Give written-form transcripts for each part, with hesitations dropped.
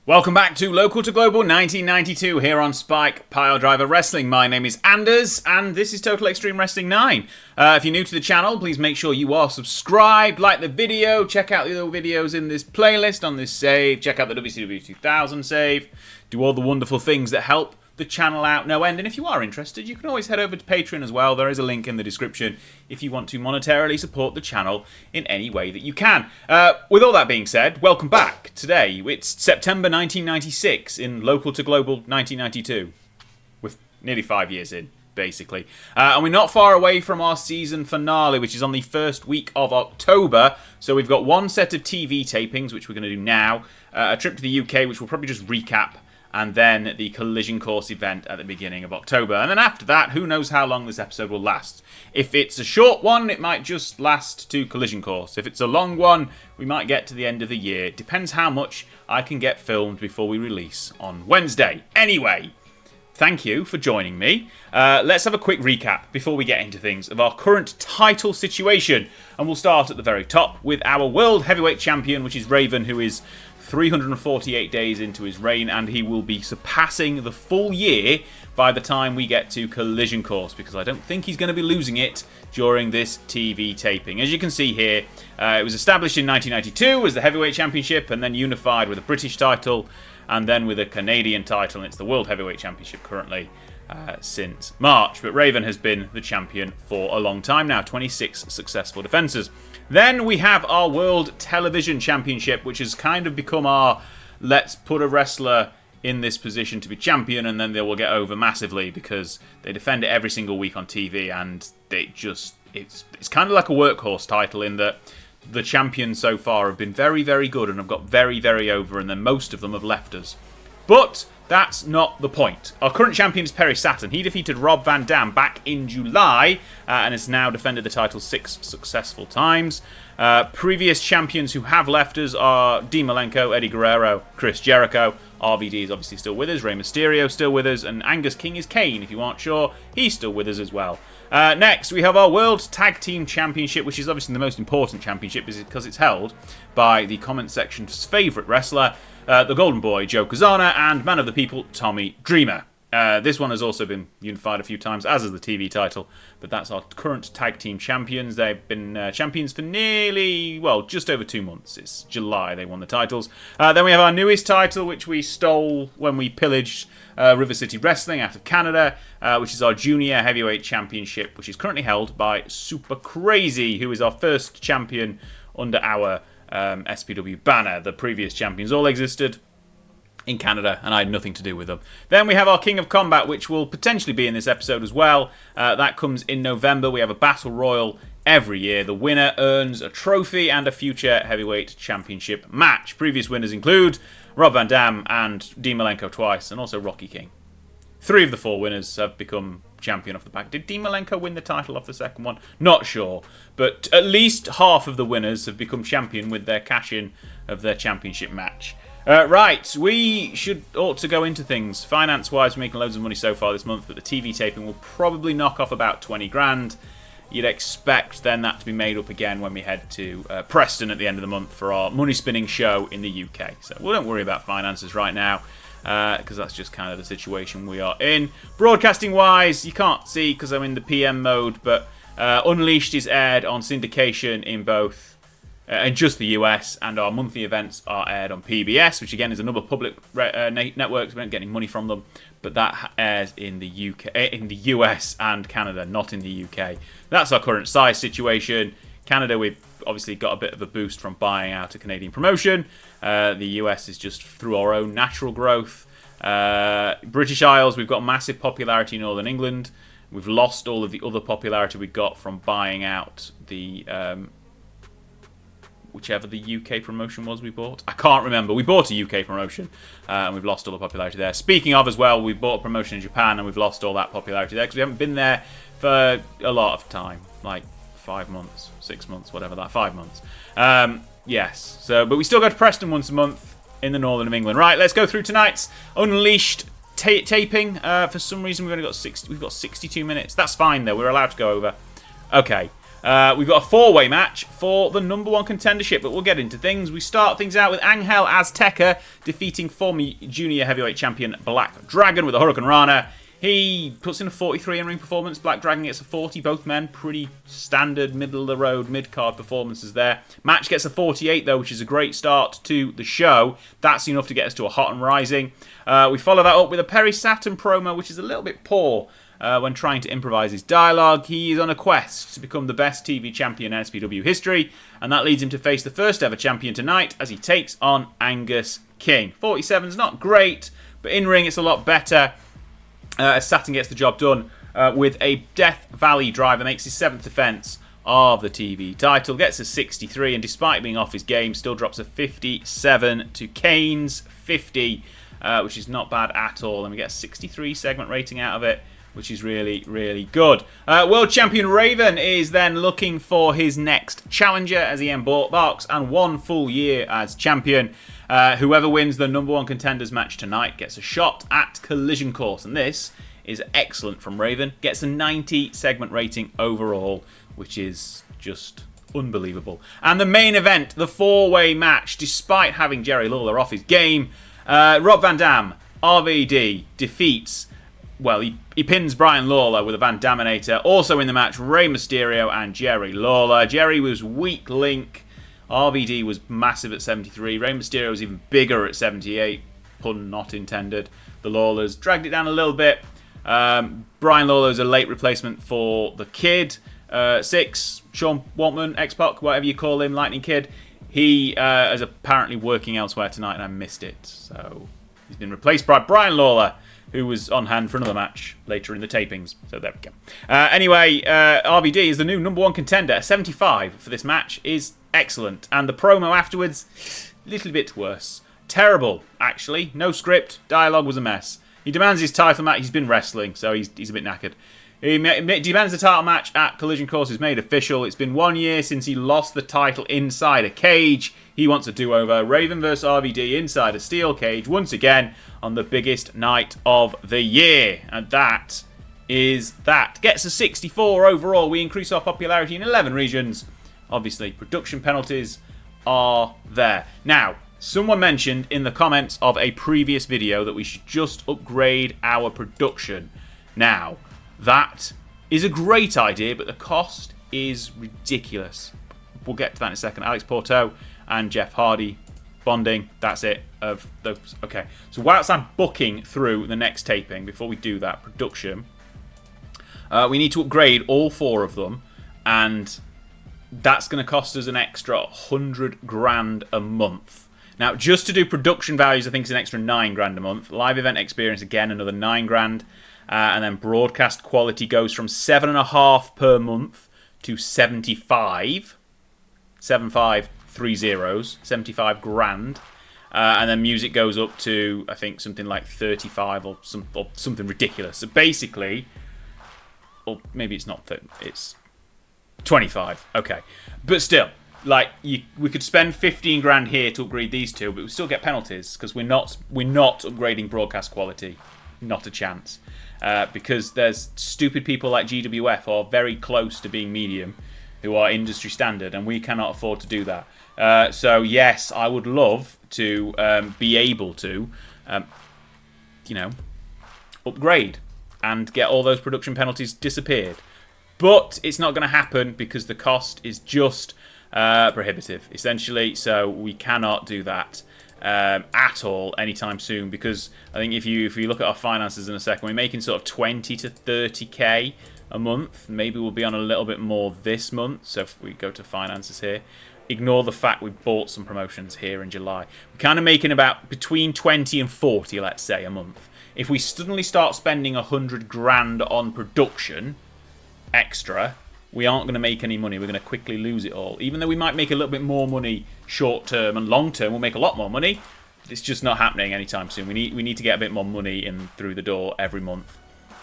Welcome back to Local to Global 1992 here on Spike Piledriver Wrestling. My name is Anders and this is Total Extreme Wrestling 9. If you're new to the channel, please make sure you are subscribed, like the video, check out the other videos in this playlist on this save, check out the WCW 2000 save, do all the wonderful things that help the channel out no end. And if you are interested, you can always head over to Patreon as well. There is a link in the description if you want to monetarily support the channel in any way that you can. With all that being said, welcome back. Today, it's September 1996 in Local to Global 1992. With nearly 5 years in, basically. And we're not far away from our season finale, which is on the first week of October. So we've got one set of TV tapings, which we're going to do now. A trip to the UK, which we'll probably just recap. And then the Collision Course event at the beginning of October. And then after that, who knows how long this episode will last. If it's a short one, it might just last to Collision Course. If it's a long one, we might get to the end of the year. It depends how much I can get filmed before we release on Wednesday. Anyway, thank you for joining me. Let's have a quick recap before we get into things of our current title situation. And we'll start at the very top with our World Heavyweight Champion, which is Raven, who is 348 days into his reign, and he will be surpassing the full year by the time we get to Collision Course, because I don't think he's going to be losing it during this TV taping. As you can see here, it was established in 1992 as the Heavyweight Championship, and then unified with a British title, and then with a Canadian title, and it's the World Heavyweight Championship currently since March. But Raven has been the champion for a long time now, 26 successful defences. Then we have our World Television Championship, which has kind of become our let's put a wrestler in this position to be champion and then they will get over massively, because they defend it every single week on TV, and it's kind of like a workhorse title in that the champions so far have been very, very good and have got very, very over, and then most of them have left us. But that's not the point. Our current champion is Perry Saturn. He defeated Rob Van Dam back in July and has now defended the title 6 successful times. Previous champions who have left us are Dean Malenko, Eddie Guerrero, Chris Jericho. RVD is obviously still with us. Rey Mysterio still with us. And Angus King is Kane, if you aren't sure. He's still with us as well. Next, we have our World Tag Team Championship, which is obviously the most important championship because it's held by the comment section's favourite wrestler, the Golden Boy, Joe Kazana, and Man of the People, Tommy Dreamer. This one has also been unified a few times, as is the TV title, but that's our current tag team champions. They've been champions for just over 2 months. It's July they won the titles. Then we have our newest title, which we stole when we pillaged River City Wrestling out of Canada, which is our Junior Heavyweight Championship, which is currently held by Super Crazy, who is our first champion under our SPW banner. The previous champions all existed in Canada, and I had nothing to do with them. Then we have our King of Combat, which will potentially be in this episode as well. That comes in November. We have a Battle Royal every year. The winner earns a trophy and a future heavyweight championship match. Previous winners include Rob Van Dam and Dean Malenko twice, and also Rocky King. 3 of the 4 winners have become champion off the back. Did Dean Malenko win the title off the second one? Not sure. But at least half of the winners have become champion with their cash-in of their championship match. Right, we ought to go into things. Finance-wise, we're making loads of money so far this month, but the TV taping will probably knock off about 20 grand. You'd expect then that to be made up again when we head to Preston at the end of the month for our money-spinning show in the UK. So we don't worry about finances right now, because that's just kind of the situation we are in. Broadcasting-wise, you can't see because I'm in the PM mode, but Unleashed is aired on syndication in both in just the US, and our monthly events are aired on PBS, which again is another public network, so we don't get any money from them, but that airs in the in the US and Canada, not in the UK. That's our current size situation. Canada, we've obviously got a bit of a boost from buying out a Canadian promotion. The US is just through our own natural growth. British Isles, we've got massive popularity in Northern England. We've lost all of the other popularity we got from buying out the whichever the UK promotion was we bought. I can't remember. We bought a UK promotion, and we've lost all the popularity there. Speaking of as well, we bought a promotion in Japan, and we've lost all that popularity there because we haven't been there for a lot of time, like 5 months, 6 months, whatever that, 5 months. Yes, but we still go to Preston once a month in the northern of England. Right, let's go through tonight's Unleashed taping. For some reason, we've got 62 minutes. That's fine, though. We're allowed to go over. Okay. We've got a 4-way match for the #1 contendership, but we'll get into things. We start things out with Angel Azteca defeating former junior heavyweight champion Black Dragon with a Hurricane Rana. He puts in a 43 in-ring performance. Black Dragon gets a 40. Both men pretty standard, middle-of-the-road, mid-card performances there. Match gets a 48, though, which is a great start to the show. That's enough to get us to a hot and rising. We follow that up with a Perry Saturn promo, which is a little bit poor when trying to improvise his dialogue. He is on a quest to become the best TV champion in SPW history, and that leads him to face the first ever champion tonight as he takes on Angus King. 47's not great, but in-ring it's a lot better. As Saturn gets the job done with a Death Valley driver, makes his 7th defense of the TV title, gets a 63, and despite being off his game, still drops a 57 to Kane's 50, which is not bad at all, and we get a 63 segment rating out of it, which is really, really good. World Champion Raven is then looking for his next challenger as he embarks on 1 full year as champion. Whoever wins the #1 contenders match tonight gets a shot at Collision Course, and this is excellent from Raven. Gets a 90 segment rating overall, which is just unbelievable. And the main event, the 4-way match, despite having Jerry Lawler off his game, Rob Van Dam, RVD, defeats... Well, he pins Brian Lawler with a Van Daminator. Also in the match, Rey Mysterio and Jerry Lawler. Jerry was weak link. RVD was massive at 73. Rey Mysterio was even bigger at 78. Pun not intended. The Lawlers dragged it down a little bit. Brian Lawler is a late replacement for the Kid. 6, Sean Waltman, X-Pac, whatever you call him, Lightning Kid. He is apparently working elsewhere tonight and I missed it. So he's been replaced by Brian Lawler, who was on hand for another match later in the tapings. So there we go. Anyway, RVD is the new #1 contender. 75 for this match is excellent. And the promo afterwards, a little bit worse. Terrible, actually. No script. Dialogue was a mess. He demands his title match. He's been wrestling, so he's a bit knackered. He demands the title match at Collision Course is made official. It's been 1 year since he lost the title inside a cage. He wants a do-over. Raven vs RVD inside a steel cage once again on the biggest night of the year. And that is that. Gets a 64 overall. We increase our popularity in 11 regions. Obviously, production penalties are there. Now, someone mentioned in the comments of a previous video that we should just upgrade our production. Now, that is a great idea, but the cost is ridiculous. We'll get to that in a second. Alex Porto and Jeff Hardy bonding. That's it. Of those. Okay. So whilst I'm booking through the next taping, before we do that, production, we need to upgrade all 4 of them, and that's going to cost us an extra 100 grand a month. Now, just to do production values, I think it's an extra 9 grand a month. Live event experience, again, another 9 grand. And then broadcast quality goes from 7.5 per month to 75. 75, 3 zeros, 75 grand. And then music goes up to, I think, something like 35 or something ridiculous. So basically, or maybe it's not 30, it's 25. Okay. But still, like, we could spend 15 grand here to upgrade these 2, but we still get penalties because we're not upgrading broadcast quality. Not a chance. Because there's stupid people like GWF who are very close to being medium, who are industry standard, and we cannot afford to do that. So yes, I would love to be able to, upgrade and get all those production penalties disappeared. But it's not going to happen because the cost is just prohibitive, essentially. So we cannot do that at all anytime soon, because I think if you look at our finances in a second, we're making sort of 20 to 30k a month. Maybe we'll be on a little bit more this month. So if we go to finances here, ignore the fact we bought some promotions here in July. We're kind of making about between 20 and 40, let's say, a month. If we suddenly start spending 100 grand on production extra, we aren't going to make any money. We're going to quickly lose it all. Even though we might make a little bit more money short term, and long term we'll make a lot more money, it's just not happening anytime soon. We need to get a bit more money in through the door every month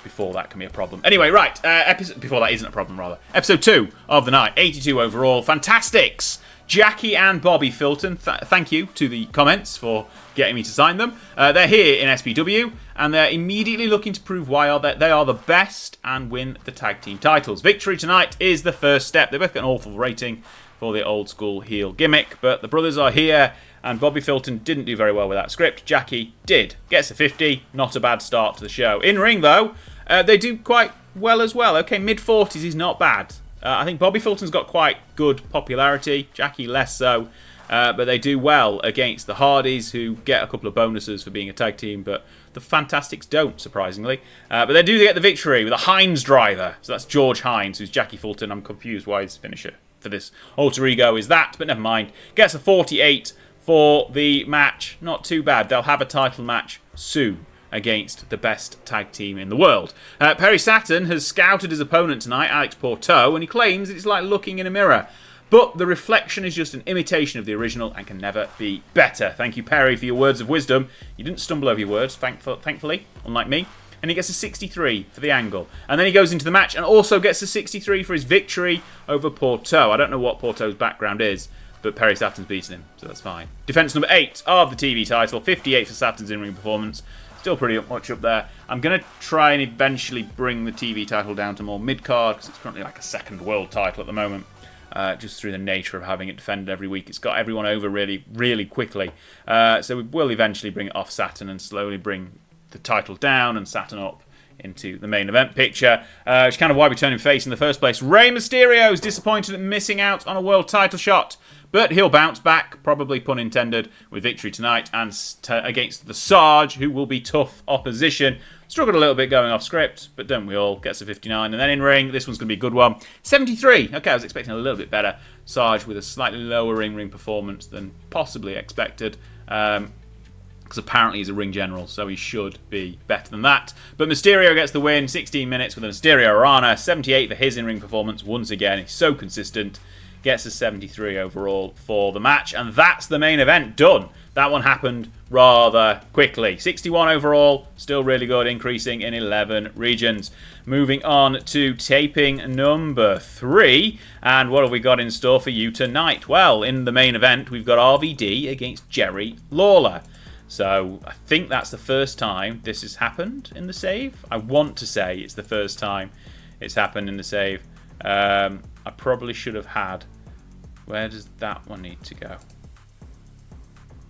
before that can be a problem. Anyway, right, before that isn't a problem, rather. Episode 2 of the night, 82 overall. Fantastics Jackie and Bobby Filton, thank you to the comments for getting me to sign them. They're here in SPW, and they're immediately looking to prove why they are the best and win the tag team titles. Victory tonight is the first step. They both get an awful rating for the old school heel gimmick, but the brothers are here, and Bobby Filton didn't do very well with that script. Jackie did. Gets a 50, not a bad start to the show. In ring, though, they do quite well as well. Okay, mid-40s is not bad. I think Bobby Filton's got quite good popularity, Jackie less so, but they do well against the Hardys, who get a couple of bonuses for being a tag team, but the Fantastics don't, surprisingly. But they do get the victory with a Hines driver. So that's George Hines, who's Jackie Fulton. I'm confused why his finisher for this alter ego is that, but never mind. Gets a 48 for the match. Not too bad. They'll have a title match soon against the best tag team in the world. Perry Saturn has scouted his opponent tonight, Alex Porteau, and he claims it's like looking in a mirror. But the reflection is just an imitation of the original and can never be better. Thank you, Perry, for your words of wisdom. You didn't stumble over your words, thankfully, unlike me. And he gets a 63 for the angle. And then he goes into the match and also gets a 63 for his victory over Porteau. I don't know what Porteau's background is, but Perry Saturn's beaten him, so that's fine. Defense number 8 of the TV title, 58 for Saturn's in-ring performance. Still pretty much up there. I'm going to try and eventually bring the TV title down to more mid-card, because it's currently like a second world title at the moment, just through the nature of having it defended every week. It's got everyone over really, really quickly. So we will eventually bring it off Saturn and slowly bring the title down and Saturn up into the main event picture, which is kind of why we turned him face in the first place. Rey Mysterio is disappointed at missing out on a world title shot, but he'll bounce back, probably pun intended, with victory tonight and against the Sarge, who will be tough opposition. Struggled a little bit going off script, but don't we all? Gets a 59. And then in ring, this one's going to be a good one. 73. Okay, I was expecting a little bit better. Sarge with a slightly lower in-ring performance than possibly expected. Because apparently he's a ring general, so he should be better than that. But Mysterio gets the win, 16 minutes with a Mysterio Rana, 78 for his in-ring performance. Once again, he's so consistent. Gets a 73 overall for the match, and that's the main event done. That one happened rather quickly. 61 overall, still really good, increasing in 11 regions. Moving on to taping number 3, and what have we got in store for you tonight? Well, in the main event, we've got RVD against Jerry Lawler. So I think that's the first time this has happened in the save. I want to say it's the first time it's happened in the save. I probably should have had... Where does that one need to go?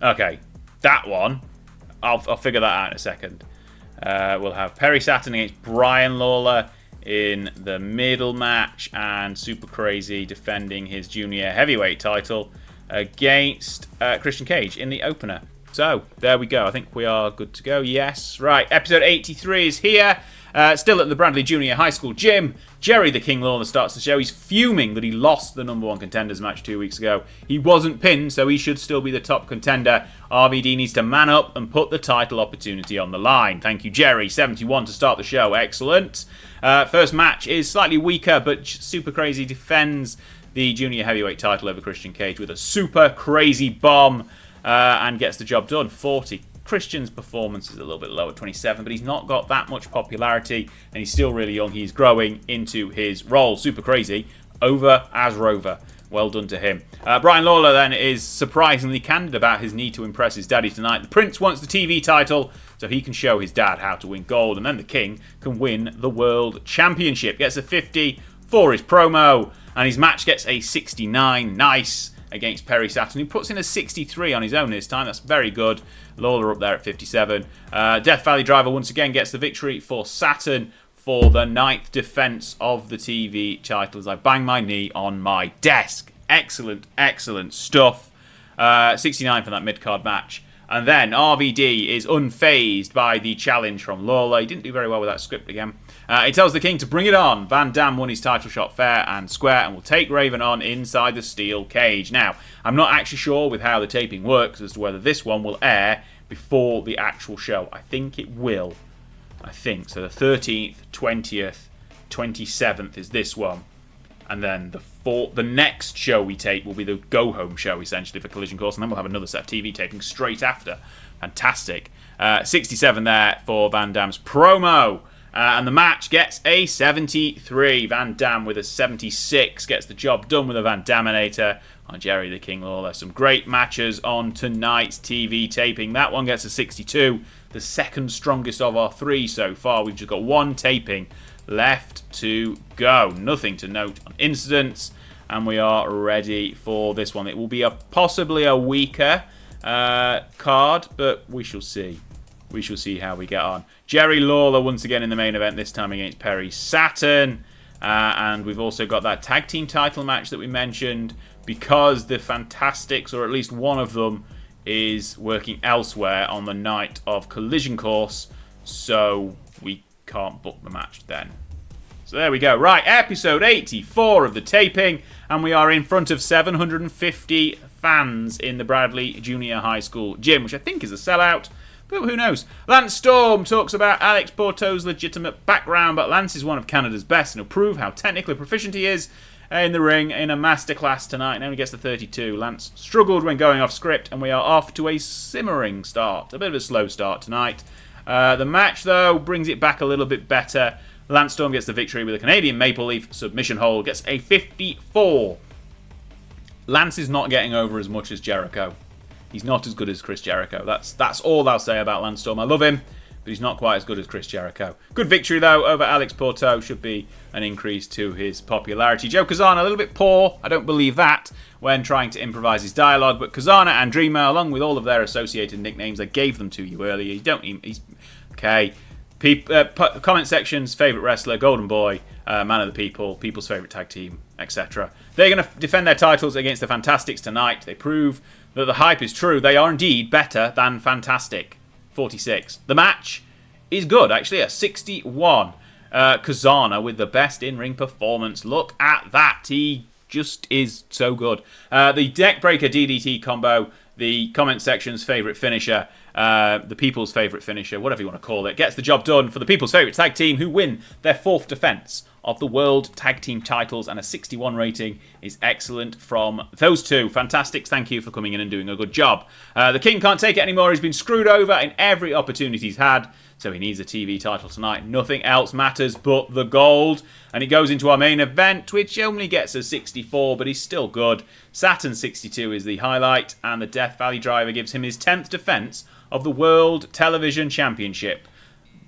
Okay, that one. I'll figure that out in a second. We'll have Perry Saturn against Brian Lawler in the middle match, and Super Crazy defending his junior heavyweight title against Christian Cage in the opener. So, there we go. I think we are good to go. Yes. Right, episode 83 is here. Still at the Bradley Junior High School gym. Jerry the King Lawler starts the show. He's fuming that he lost the number 1 contenders match 2 weeks ago. He wasn't pinned, so he should still be the top contender. RVD needs to man up and put the title opportunity on the line. Thank you, Jerry. 71 to start the show. Excellent. First match is slightly weaker, but Super Crazy defends the junior heavyweight title over Christian Cage with a Super Crazy bomb and gets the job done. 40. Christian's performance is a little bit low at 27, but he's not got that much popularity, and he's still really young. He's growing into his role. Super Crazy, over as Rover. Well done to him. Brian Lawler then is surprisingly candid about his need to impress his daddy tonight. The Prince wants the TV title so he can show his dad how to win gold, and then the King can win the World Championship. Gets a 50 for his promo, and his match gets a 69. Nice. Against Perry Saturn, who puts in a 63 on his own this time. That's very good. Lawler up there at 57. Death Valley Driver once again gets the victory for Saturn for the 9th defense of the TV title as I bang my knee on my desk. Excellent, excellent stuff. 69 for that mid-card match. And then RVD is unfazed by the challenge from Lawler. He didn't do very well with that script again. He tells the King to bring it on. Van Dam won his title shot fair and square and will take Raven on inside the steel cage. Now, I'm not actually sure with how the taping works as to whether this one will air before the actual show. I think it will. I think. So the 13th, 20th, 27th is this one. And then the next show we tape will be the go-home show, essentially, for Collision Course. And then we'll have another set of TV taping straight after. Fantastic. 67 there for Van Dam's promo. And the match gets a 73. Van Dam with a 76 gets the job done with a Van Daminator on Jerry the King Lawler. Some great matches on tonight's TV taping. That one gets a 62, the second strongest of our 3 so far. We've just got 1 taping left to go. Nothing to note on incidents, and we are ready for this one. It will be possibly a weaker card, but we shall see. We shall see how we get on. Jerry Lawler once again in the main event, this time against Perry Saturn. And we've also got that tag team title match that we mentioned, because the Fantastics, or at least one of them, is working elsewhere on the night of Collision Course. So we can't book the match then. So there we go. Right, episode 84 of the taping. And we are in front of 750 fans in the Bradley Junior High School gym, which I think is a sellout. But who knows? Lance Storm talks about Alex Porto's legitimate background, but Lance is one of Canada's best and he'll prove how technically proficient he is in the ring in a masterclass tonight, and only gets to 32. Lance struggled when going off script, and we are off to a simmering start. A bit of a slow start tonight. The match, though, brings it back a little bit better. Lance Storm gets the victory with a Canadian Maple Leaf submission hold, gets a 54. Lance is not getting over as much as Jericho. He's not as good as Chris Jericho. That's all I'll say about Lance Storm. I love him, but he's not quite as good as Chris Jericho. Good victory, though, over Alex Porto. Should be an increase to his popularity. Joe Kazana, a little bit poor. I don't believe that when trying to improvise his dialogue. But Kazana and Dreamer, along with all of their associated nicknames, I gave them to you earlier. You don't even... He's... Okay. Comment section's favourite wrestler, Golden Boy, Man of the People, People's favourite tag team, etc. They're going to defend their titles against the Fantastics tonight. They prove that the hype is true. They are indeed better than Fantastic. 46. The match is good, actually, a 61. Kazana with the best in-ring performance. Look at that. He just is so good. The Deckbreaker DDT combo, the comment section's favourite finisher, the people's favourite finisher, whatever you want to call it, gets the job done for the people's favourite tag team, who win their 4th defence of the World Tag Team titles, and a 61 rating is excellent from those two. Fantastics, thank you for coming in and doing a good job. The King can't take it anymore. He's been screwed over in every opportunity he's had, so he needs a TV title tonight. Nothing else matters but the gold. And he goes into our main event, which only gets a 64, but he's still good. Saturn 62 is the highlight, and the Death Valley Driver gives him his 10th defence of the World Television Championship.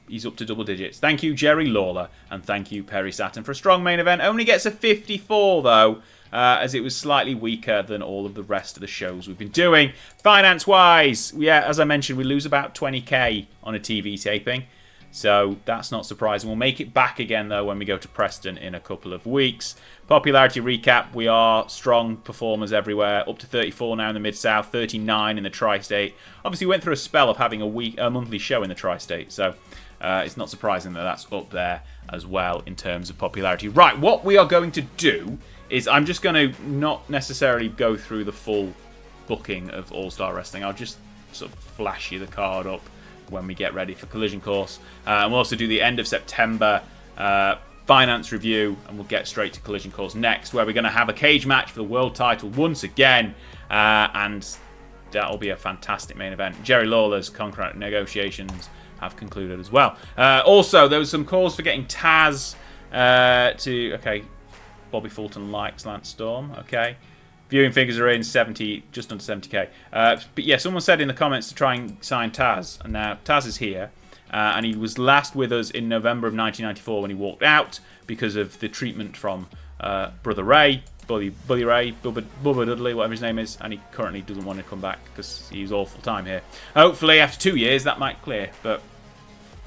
He's up to double digits. Thank you, Jerry Lawler, and thank you, Perry Saturn, for a strong main event. Only gets a 54, though, as it was slightly weaker than all of the rest of the shows we've been doing. Finance-wise, yeah, as I mentioned, we lose about 20k on a TV taping, so that's not surprising. We'll make it back again, though, when we go to Preston in a couple of weeks. Popularity recap, we are strong performers everywhere, up to 34 now in the Mid-South, 39 in the Tri-State. Obviously, we went through a spell of having a monthly show in the Tri-State, so it's not surprising that that's up there as well in terms of popularity. Right, what we are going to do is I'm just going to not necessarily go through the full booking of All-Star Wrestling. I'll just sort of flash you the card up when we get ready for Collision Course. And we'll also do the end of September finance review, and we'll get straight to Collision Course next, where we're going to have a cage match for the world title once again, and that'll be a fantastic main event. Jerry Lawler's contract negotiations have concluded as well. Also, there was some calls for getting Taz to... Okay, Bobby Fulton likes Lance Storm. Okay. Viewing figures are in 70, just under 70k. But yeah, someone said in the comments to try and sign Taz. And now Taz is here. And he was last with us in November of 1994 when he walked out because of the treatment from Brother Ray, Bully Ray, Bubba Dudley, whatever his name is. And he currently doesn't want to come back because he's awful time here. Hopefully after 2 years that might clear. But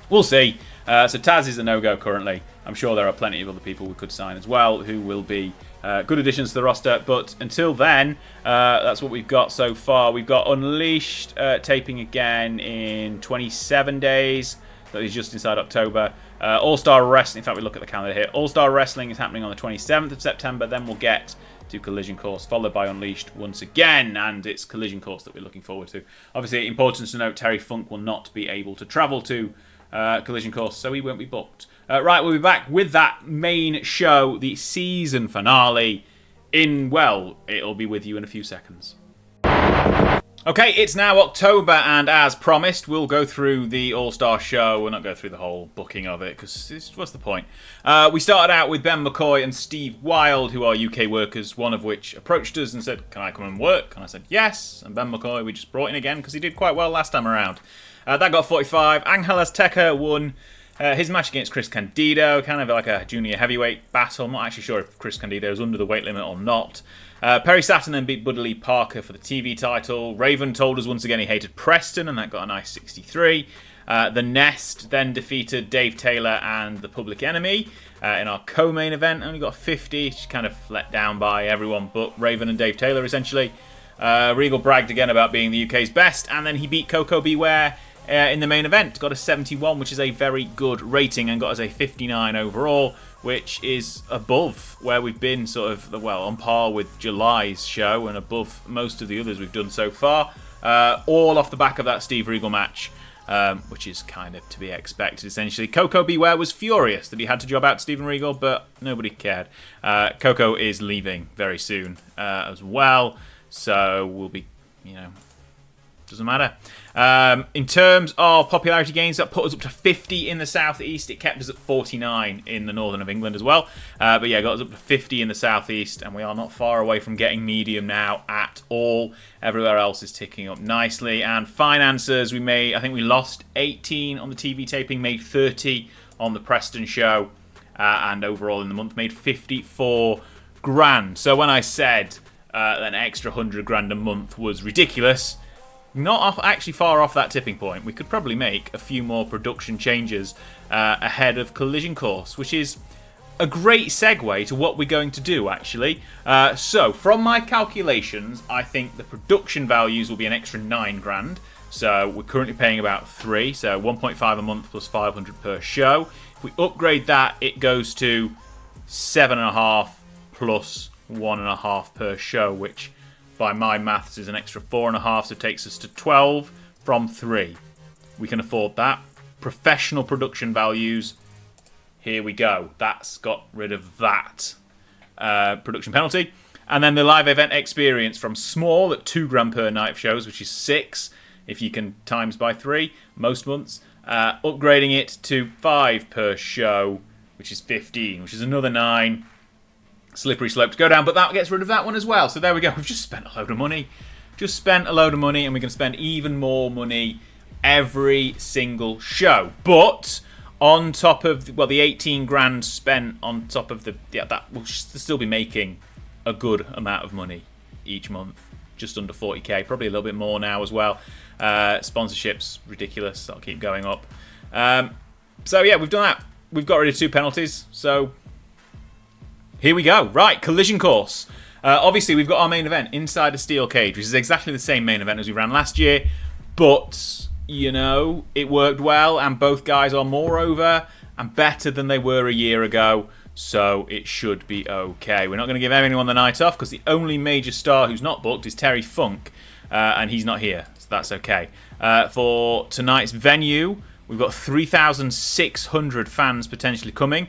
we'll see. So Taz is a no-go currently. I'm sure there are plenty of other people we could sign as well who will be good additions to the roster. But until then, that's what we've got so far. We've got Unleashed taping again in 27 days. That is just inside October. All-Star Wrestling, in fact, we look at the calendar here. All-Star Wrestling is happening on the 27th of September. Then we'll get to Collision Course, followed by Unleashed once again. And it's Collision Course that we're looking forward to. Obviously, important to note, Terry Funk will not be able to travel to Collision Course, so he won't be booked. Right, we'll be back with that main show, the season finale, in, well, it'll be with you in a few seconds. Okay, it's now October, and as promised, we'll go through the All-Star show. We'll not go through the whole booking of it, because what's the point? We started out with Ben McCoy and Steve Wild, who are UK workers, one of which approached us and said, can I come and work? And I said, yes. And Ben McCoy, we just brought in again, because he did quite well last time around. That got 45. Angel Azteca won his match against Chris Candido, kind of like a junior heavyweight battle. I'm not actually sure if Chris Candido is under the weight limit or not. Perry Saturn then beat Buddy Lee Parker for the TV title. Raven told us once again he hated Preston, and that got a nice 63. The Nest then defeated Dave Taylor and the Public Enemy in our co-main event. Only got 50, just kind of let down by everyone but Raven and Dave Taylor, essentially. Regal bragged again about being the UK's best, and then he beat Coco Beware in the main event. Got a 71, which is a very good rating, and got us a 59 overall, which is above where we've been, sort of, well, on par with July's show and above most of the others we've done so far. All off the back of that Steve Regal match, which is kind of to be expected, essentially. Coco Beware was furious that he had to job out Steven Regal, but nobody cared. Coco is leaving very soon as well, so we'll be, doesn't matter. In terms of popularity gains, that put us up to 50 in the southeast. It kept us at 49 in the northern of England as well. But yeah, got us up to 50 in the southeast, and we are not far away from getting medium now at all. Everywhere else is ticking up nicely. And finances, I think we lost 18 on the TV taping, made 30 on the Preston show, and overall in the month made 54 grand. So when I said an extra 100 grand a month was ridiculous, actually far off that tipping point. We could probably make a few more production changes ahead of Collision Course, which is a great segue to what we're going to do, actually. So, from my calculations, I think the production values will be an extra 9 grand. So, we're currently paying about 3, so 1.5 a month plus 500 per show. If we upgrade that, it goes to 7.5 plus 1.5 per show, which by my maths is an extra 4.5, so it takes us to 12 from 3. We can afford that. Professional production values, here we go. That's got rid of that production penalty. And then the live event experience from small at 2 grand per night of shows, which is 6 if you can times by 3 most months. Upgrading it to 5 per show, which is 15, which is another 9. Slippery slope to go down, but that gets rid of that one as well. So there we go. We've just spent a load of money. And we're going to spend even more money every single show. But on top of, the 18 grand spent on top of that will still be making a good amount of money each month. Just under 40k, probably a little bit more now as well. Sponsorships, ridiculous. That'll keep going up. So yeah, we've done that. We've got rid of 2 penalties. So here we go. Right, Collision Course. Obviously, we've got our main event, Inside a Steel Cage, which is exactly the same main event as we ran last year. But, it worked well, and both guys are more over and better than they were a year ago. So it should be okay. We're not going to give anyone the night off, because the only major star who's not booked is Terry Funk, and he's not here. So that's okay. For tonight's venue, we've got 3,600 fans potentially coming.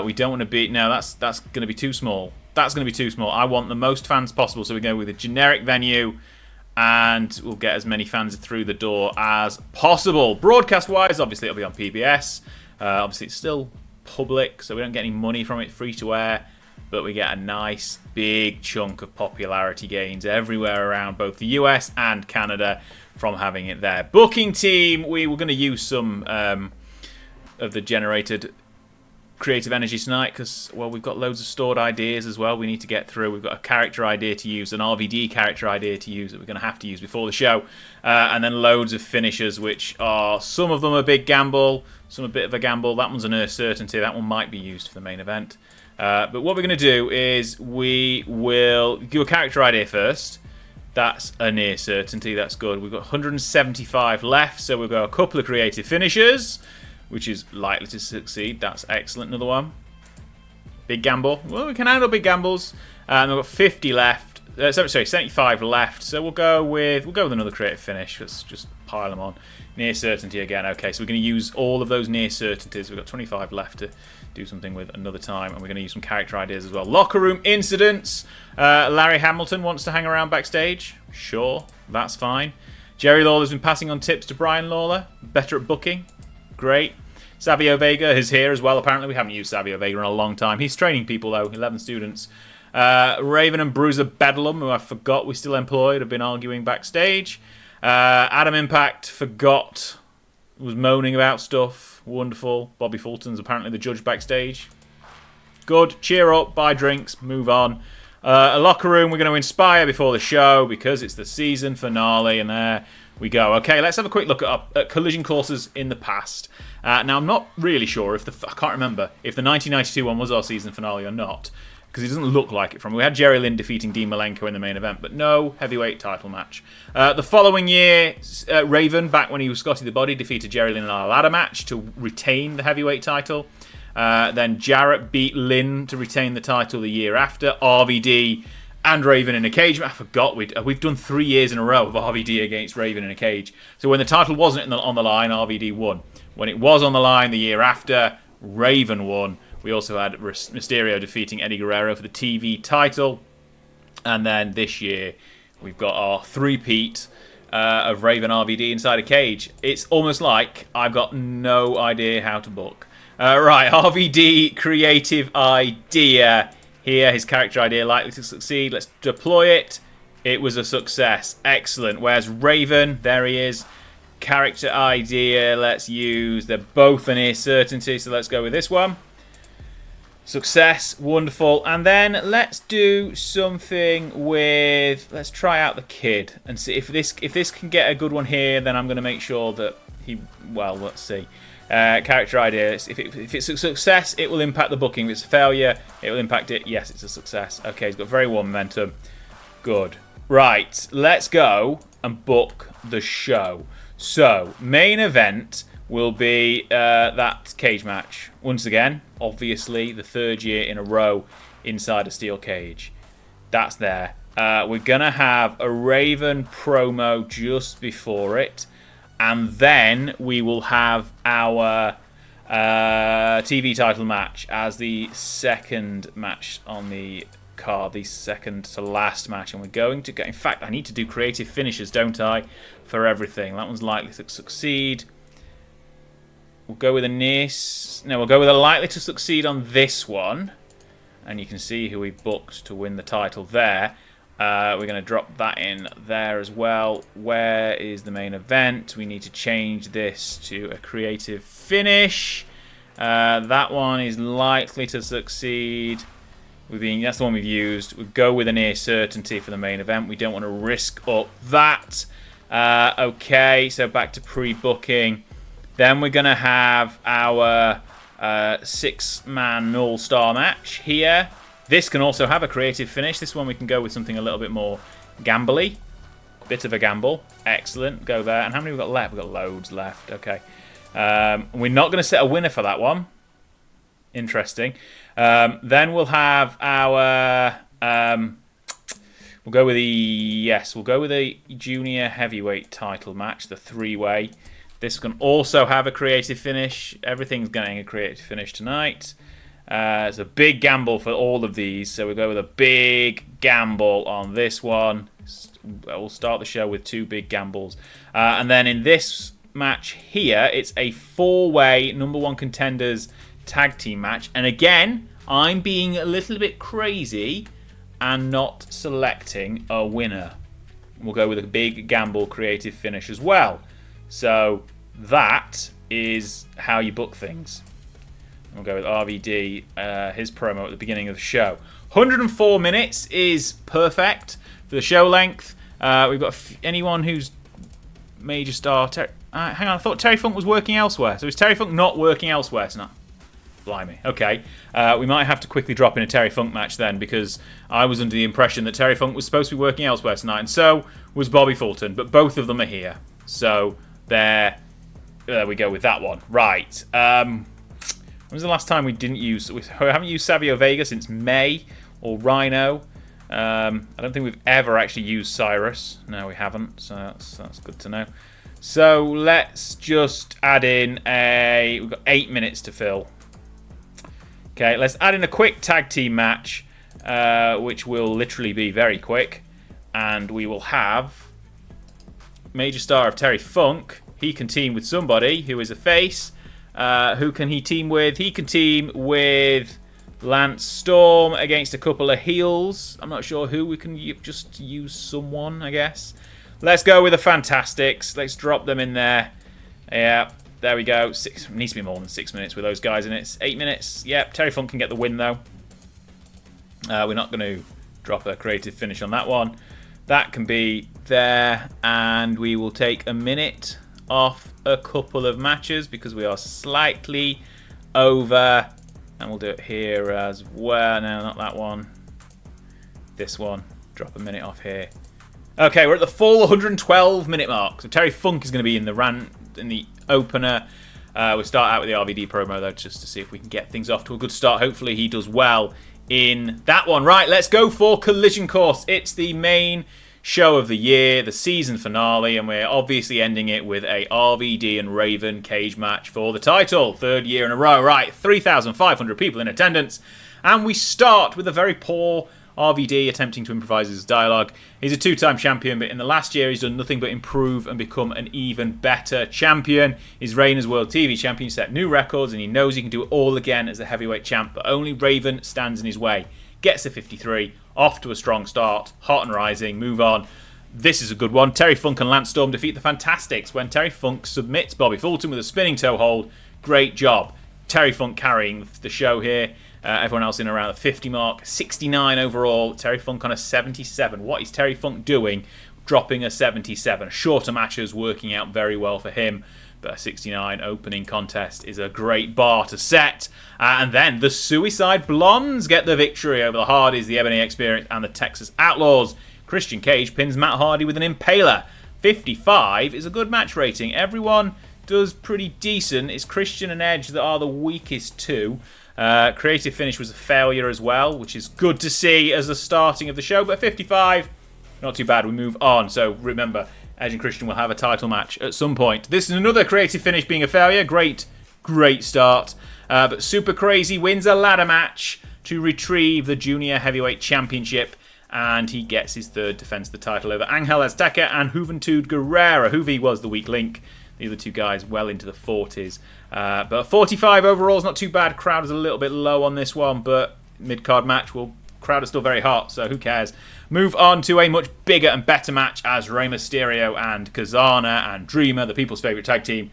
We don't want to be... No, that's going to be too small. That's going to be too small. I want the most fans possible, so we go with a generic venue, and we'll get as many fans through the door as possible. Broadcast-wise, obviously, it'll be on PBS. Obviously, it's still public, so we don't get any money from it, free to air, but we get a nice, big chunk of popularity gains everywhere around both the US and Canada from having it there. Booking team, we were going to use some of the generated creative energy tonight, because we've got loads of stored ideas as well we need to get through. We've got a character idea to use, an RVD character idea to use that we're going to have to use before the show, and then loads of finishers, which are, some of them a big gamble, some a bit of a gamble. That one's a near certainty. That one might be used for the main event, but what we're going to do is we will do a character idea first. That's a near certainty. That's good. We've got 175 left, so we've got a couple of creative finishers, which is likely to succeed. That's excellent. Another one. Big gamble. Well, we can handle big gambles. And we've got 50 left. 75 left. So we'll go with another creative finish. Let's just pile them on. Near certainty again. Okay, so we're going to use all of those near certainties. We've got 25 left to do something with another time, and we're going to use some character ideas as well. Locker room incidents. Larry Hamilton wants to hang around backstage. Sure, that's fine. Jerry Lawler's been passing on tips to Brian Lawler. Better at booking. Great. Savio Vega is here as well. Apparently, we haven't used Savio Vega in a long time. He's training people, though. 11 students. Raven and Bruiser Bedlam, who I forgot we still employed, have been arguing backstage. Adam Impact forgot, was moaning about stuff. Wonderful. Bobby Fulton's apparently the judge backstage. Good. Cheer up, buy drinks, move on. A locker room we're going to inspire before the show because it's the season finale, and there we go. Okay, let's have a quick look at collision courses in the past. Now, I'm not really sure if I can't remember if the 1992 one was our season finale or not, because it doesn't look like it from. We had Jerry Lynn defeating Dean Malenko in the main event, but no heavyweight title match. The following year, Raven, back when he was Scotty the Body, defeated Jerry Lynn in a ladder match to retain the heavyweight title. Then Jarrett beat Lynn to retain the title the year after. RVD and Raven in a cage. I forgot we've done 3 years in a row of RVD against Raven in a cage. So when the title wasn't on the line, RVD won. When it was on the line the year after, Raven won. We also had Mysterio defeating Eddie Guerrero for the TV title. And then this year, we've got our three-peat of Raven RVD inside a cage. It's almost like I've got no idea how to book. Right, RVD creative idea. Here, his character idea likely to succeed. Let's deploy it. It was a success. Excellent. Where's Raven? There he is. Character idea. Let's use. They're both a near certainty, so let's go with this one. Success. Wonderful. And then let's do something with. Let's try out the kid and see if this can get a good one here. Then I'm going to make sure that he. Well, let's see. Character idea. If it's a success, it will impact the booking. If it's a failure, it will impact it. Yes, it's a success. Okay, he's got very warm momentum. Good. Right, let's go and book the show. So, main event will be that cage match. Once again, obviously, the third year in a row inside a steel cage. That's there. We're going to have a Raven promo just before it. And then we will have our TV title match as the second match on the card, the second to last match. And we're going to get. In fact, I need to do creative finishes, don't I, for everything. That one's likely to succeed. We'll go with a near. No, we'll go with a likely to succeed on this one. And you can see who we booked to win the title there. We're going to drop that in there as well. Where is the main event? We need to change this to a creative finish. That one is likely to succeed. That's the one we've used. We'll go with a near certainty for the main event. We don't want to risk up that. Okay, so back to pre-booking. Then we're going to have our 6-man all-star match here. This can also have a creative finish. This one we can go with something a little bit more gambly. Bit of a gamble. Excellent. Go there. And how many we've got left? We've got loads left. Okay. We're not going to set a winner for that one. Interesting. Then we'll have our... we'll go with the junior heavyweight title match, the 3-way. This can also have a creative finish. Everything's getting a creative finish tonight. It's a big gamble for all of these, so we'll go with a big gamble on this one. We'll start the show with 2 big gambles. And then in this match here, it's a 4-way number 1 contenders tag team match. And again, I'm being a little bit crazy and not selecting a winner. We'll go with a big gamble creative finish as well. So that is how you book things. We'll go with RVD, his promo at the beginning of the show. 104 minutes is perfect for the show length. We've got anyone who's major star. Hang on, I thought Terry Funk was working elsewhere. So is Terry Funk not working elsewhere tonight? Blimey. Okay. We might have to quickly drop in a Terry Funk match then, because I was under the impression that Terry Funk was supposed to be working elsewhere tonight, and so was Bobby Fulton. But both of them are here. So there we go with that one. Right. When was the last time we haven't used Savio Vega since May, or Rhino. I don't think we've ever actually used Cyrus. No, we haven't, so that's good to know. So let's just add in we've got 8 minutes to fill. Okay, let's add in a quick tag team match, which will literally be very quick. And we will have major star of Terry Funk. He can team with somebody who is a face. Who can he team with? He can team with Lance Storm against a couple of heels. I'm not sure who. We can just use someone, I guess. Let's go with the Fantastics. Let's drop them in there. Yeah, there we go. It needs to be more than 6 minutes with those guys in it. It's 8 minutes. Yep, Terry Funk can get the win, though. We're not going to drop a creative finish on that one. That can be there. And we will take a minute off a couple of matches because we are slightly over. And we'll do it here as well. No, not that one. This one. Drop a minute off here. Okay, we're at the full 112 minute mark. So Terry Funk is going to be in the opener. We'll start out with the RVD promo though, just to see if we can get things off to a good start. Hopefully he does well in that one. Right, let's go for Collision Course. It's the main show of the year, the season finale, and we're obviously ending it with a RVD and Raven cage match for the title. 3rd year in a row. Right, 3,500 people in attendance. And we start with a very poor RVD attempting to improvise his dialogue. He's a 2-time champion, but in the last year he's done nothing but improve and become an even better champion. His reign as World TV Champion set new records, and he knows he can do it all again as a heavyweight champ, but only Raven stands in his way. Gets a 53, off to a strong start, hot and rising, move on. This is a good one. Terry Funk and Lance Storm defeat the Fantastics when Terry Funk submits Bobby Fulton with a spinning toe hold. Great job. Terry Funk carrying the show here. Everyone else in around the 50 mark. 69 overall. Terry Funk on a 77. What is Terry Funk doing? Dropping a 77. Shorter matches working out very well for him. But a 69 opening contest is a great bar to set. And then the Suicide Blondes get the victory over the Hardys, the Ebony Experience, and the Texas Outlaws. Christian Cage pins Matt Hardy with an Impaler. 55 is a good match rating. Everyone does pretty decent. It's Christian and Edge that are the weakest two. Creative finish was a failure as well, which is good to see as the starting of the show. But 55, not too bad. We move on. So remember, Edge and Christian will have a title match at some point. This is another creative finish being a failure. Great start. But Super Crazy wins a ladder match to retrieve the Junior Heavyweight Championship. And he gets his 3rd defense of the title over Angel Azteca and Juventud Guerrera. Juvi was the weak link. The other two guys well into the 40s. But 45 overall is not too bad. Crowd is a little bit low on this one, but mid-card match, crowd is still very hot, so who cares? Move on to a much bigger and better match as Rey Mysterio and Kazana and Dreamer, the people's favourite tag team,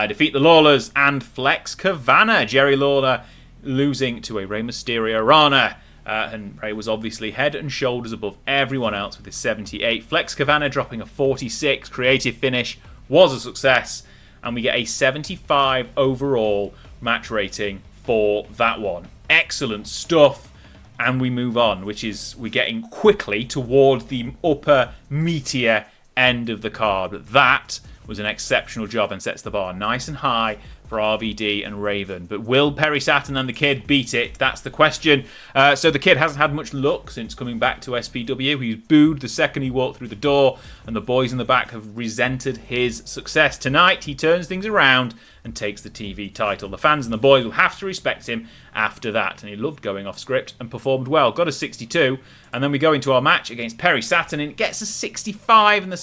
defeat the Lawlers and Flex Kavana. Jerry Lawler losing to a Rey Mysterio Rana. And Rey was obviously head and shoulders above everyone else with his 78. Flex Kavana dropping a 46. Creative finish was a success. And we get a 75 overall match rating for that one. Excellent stuff. And we move on, which is we're getting quickly toward the upper meteor end of the card. But that was an exceptional job and sets the bar nice and high for RVD and Raven. But will Perry Saturn and the Kid beat it? That's the question. So the Kid hasn't had much luck since coming back to SPW. He's booed the second he walked through the door, and the boys in the back have resented his success. Tonight, he turns things around and takes the TV title. The fans and the boys will have to respect him after that. And he loved going off script and performed well. Got a 62. And then we go into our match against Perry Saturn, and it gets a 65, and the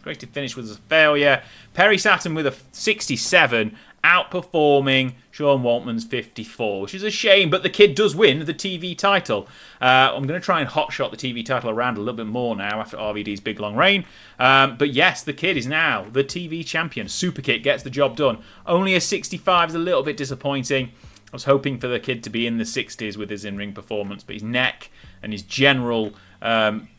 creative finish was a failure. Perry Saturn with a 67, outperforming Sean Waltman's 54, which is a shame, but the Kid does win the TV title. I'm going to try and hotshot the TV title around a little bit more now after RVD's big long reign. But yes, the Kid is now the TV champion. Super Kid gets the job done. Only a 65 is a little bit disappointing. I was hoping for the Kid to be in the 60s with his in-ring performance, but his neck and his general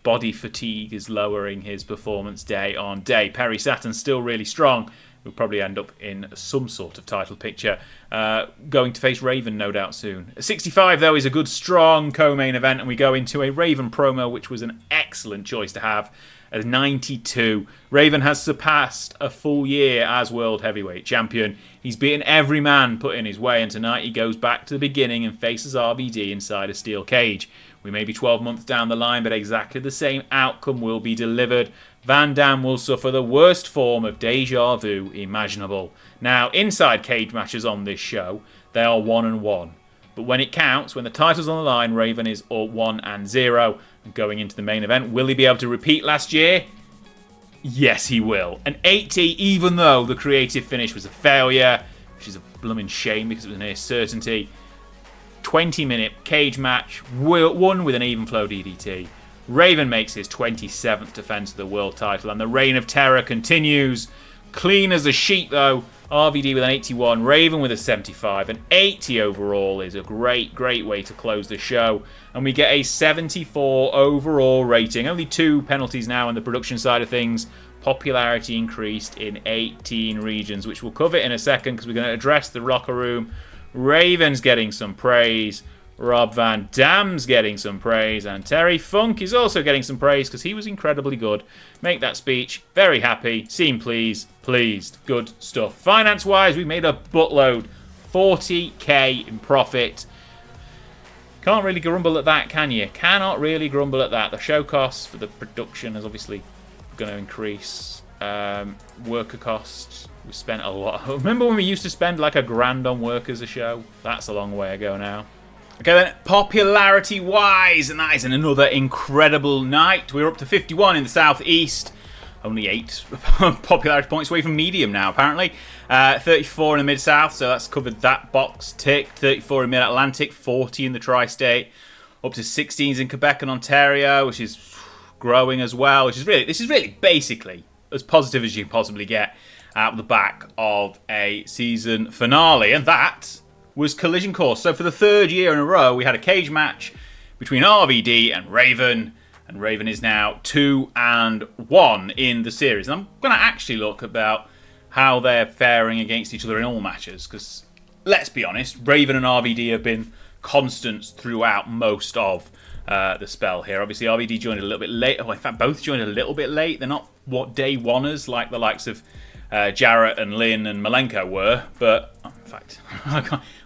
body fatigue is lowering his performance day on day. Perry Saturn's still really strong. We'll probably end up in some sort of title picture. Going to face Raven, no doubt, soon. 65, though, is a good, strong co-main event, and we go into a Raven promo, which was an excellent choice to have. As 92, Raven has surpassed a full year as World Heavyweight Champion. He's beaten every man put in his way, and tonight he goes back to the beginning and faces RVD inside a steel cage. We may be 12 months down the line, but exactly the same outcome will be delivered. Van Dam will suffer the worst form of deja vu imaginable. Now, inside cage matches on this show, they are 1-1. But when it counts, when the title's on the line, Raven is 1-0. And going into the main event, will he be able to repeat last year? Yes, he will. An 80, even though the creative finish was a failure, which is a blooming shame because it was a near certainty. 20-minute cage match, won with an even flow DDT. Raven makes his 27th defense of the world title, and the reign of terror continues. Clean as a sheet, though. RVD with an 81, Raven with a 75. An 80 overall is a great, great way to close the show. And we get a 74 overall rating. Only 2 penalties now on the production side of things. Popularity increased in 18 regions, which we'll cover in a second because we're going to address the locker room. Raven's getting some praise. Rob Van Dam's getting some praise. And Terry Funk is also getting some praise because he was incredibly good. Make that speech. Very happy. Seem pleased. Good stuff. Finance-wise, we made a buttload. 40k in profit. Can't really grumble at that, can you? Cannot really grumble at that. The show costs for the production is obviously going to increase. Worker costs. We spent a lot. Remember when we used to spend like $1,000 on workers a show? That's a long way ago now. Okay then, popularity-wise, and that is another incredible night. We're up to 51 in the Southeast. Only 8 popularity points away from medium now, apparently. 34 in the Mid-South, so that's covered that box ticked. 34 in Mid-Atlantic, 40 in the Tri-State. Up to 16s in Quebec and Ontario, which is growing as well. This is really basically as positive as you can possibly get out the back of a season finale. And that was Collision Course. So for the 3rd year in a row, we had a cage match between RVD and Raven. And Raven is now 2-1 in the series. And I'm going to actually look about how they're faring against each other in all matches. Because, let's be honest, Raven and RVD have been constants throughout most of the spell here. Obviously, RVD joined a little bit late. Oh, in fact, both joined a little bit late. They're not, day one-ers like the likes of Jarrett and Lynn and Malenko were. But, in fact,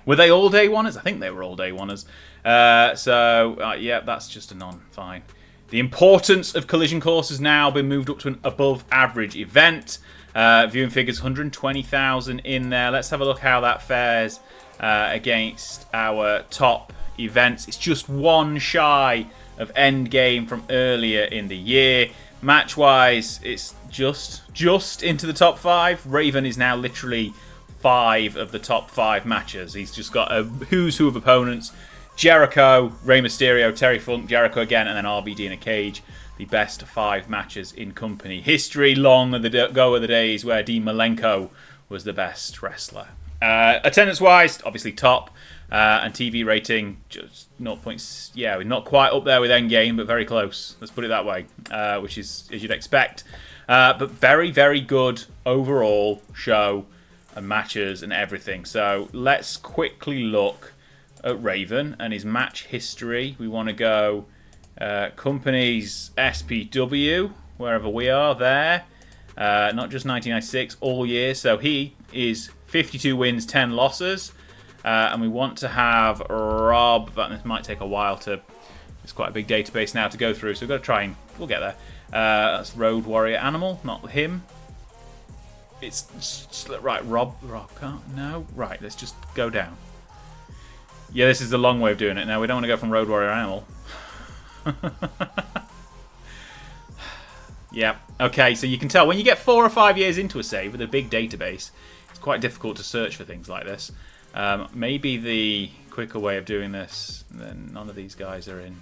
were they all day one-ers? I think they were all day one-ers. Yeah, that's just a non-fine. The importance of Collision Course has now been moved up to an above-average event. Viewing figures, 120,000 in there. Let's have a look how that fares against our top events. It's just one shy of Endgame from earlier in the year. Match-wise, it's just into the top 5. Raven is now literally 5 of the top 5 matches. He's just got a who's who of opponents. Jericho, Rey Mysterio, Terry Funk, Jericho again, and then RVD in a cage. The best 5 matches in company history. Long ago are the days where Dean Malenko was the best wrestler. Attendance-wise, obviously top. And TV rating, just 0. Yeah, we're not quite up there with Endgame, but very close. Let's put it that way, which is as you'd expect. But very, very good overall show and matches and everything. So let's quickly look at Raven and his match history. We want to go companies SPW, wherever we are there. Not just 1996, all year. So he is 52 wins, 10 losses. And we want to have Rob. This might take a while to. It's quite a big database now to go through, so we've got to try and we'll get there. That's Road Warrior Animal, not him. It's right. Rob can't. No. Right. Let's just go down. Yeah, this is the long way of doing it. Now we don't want to go from Road Warrior Animal. Yeah. Okay. So you can tell when you get 4 or 5 years into a save with a big database, it's quite difficult to search for things like this. Maybe the quicker way of doing this, then none of these guys are in.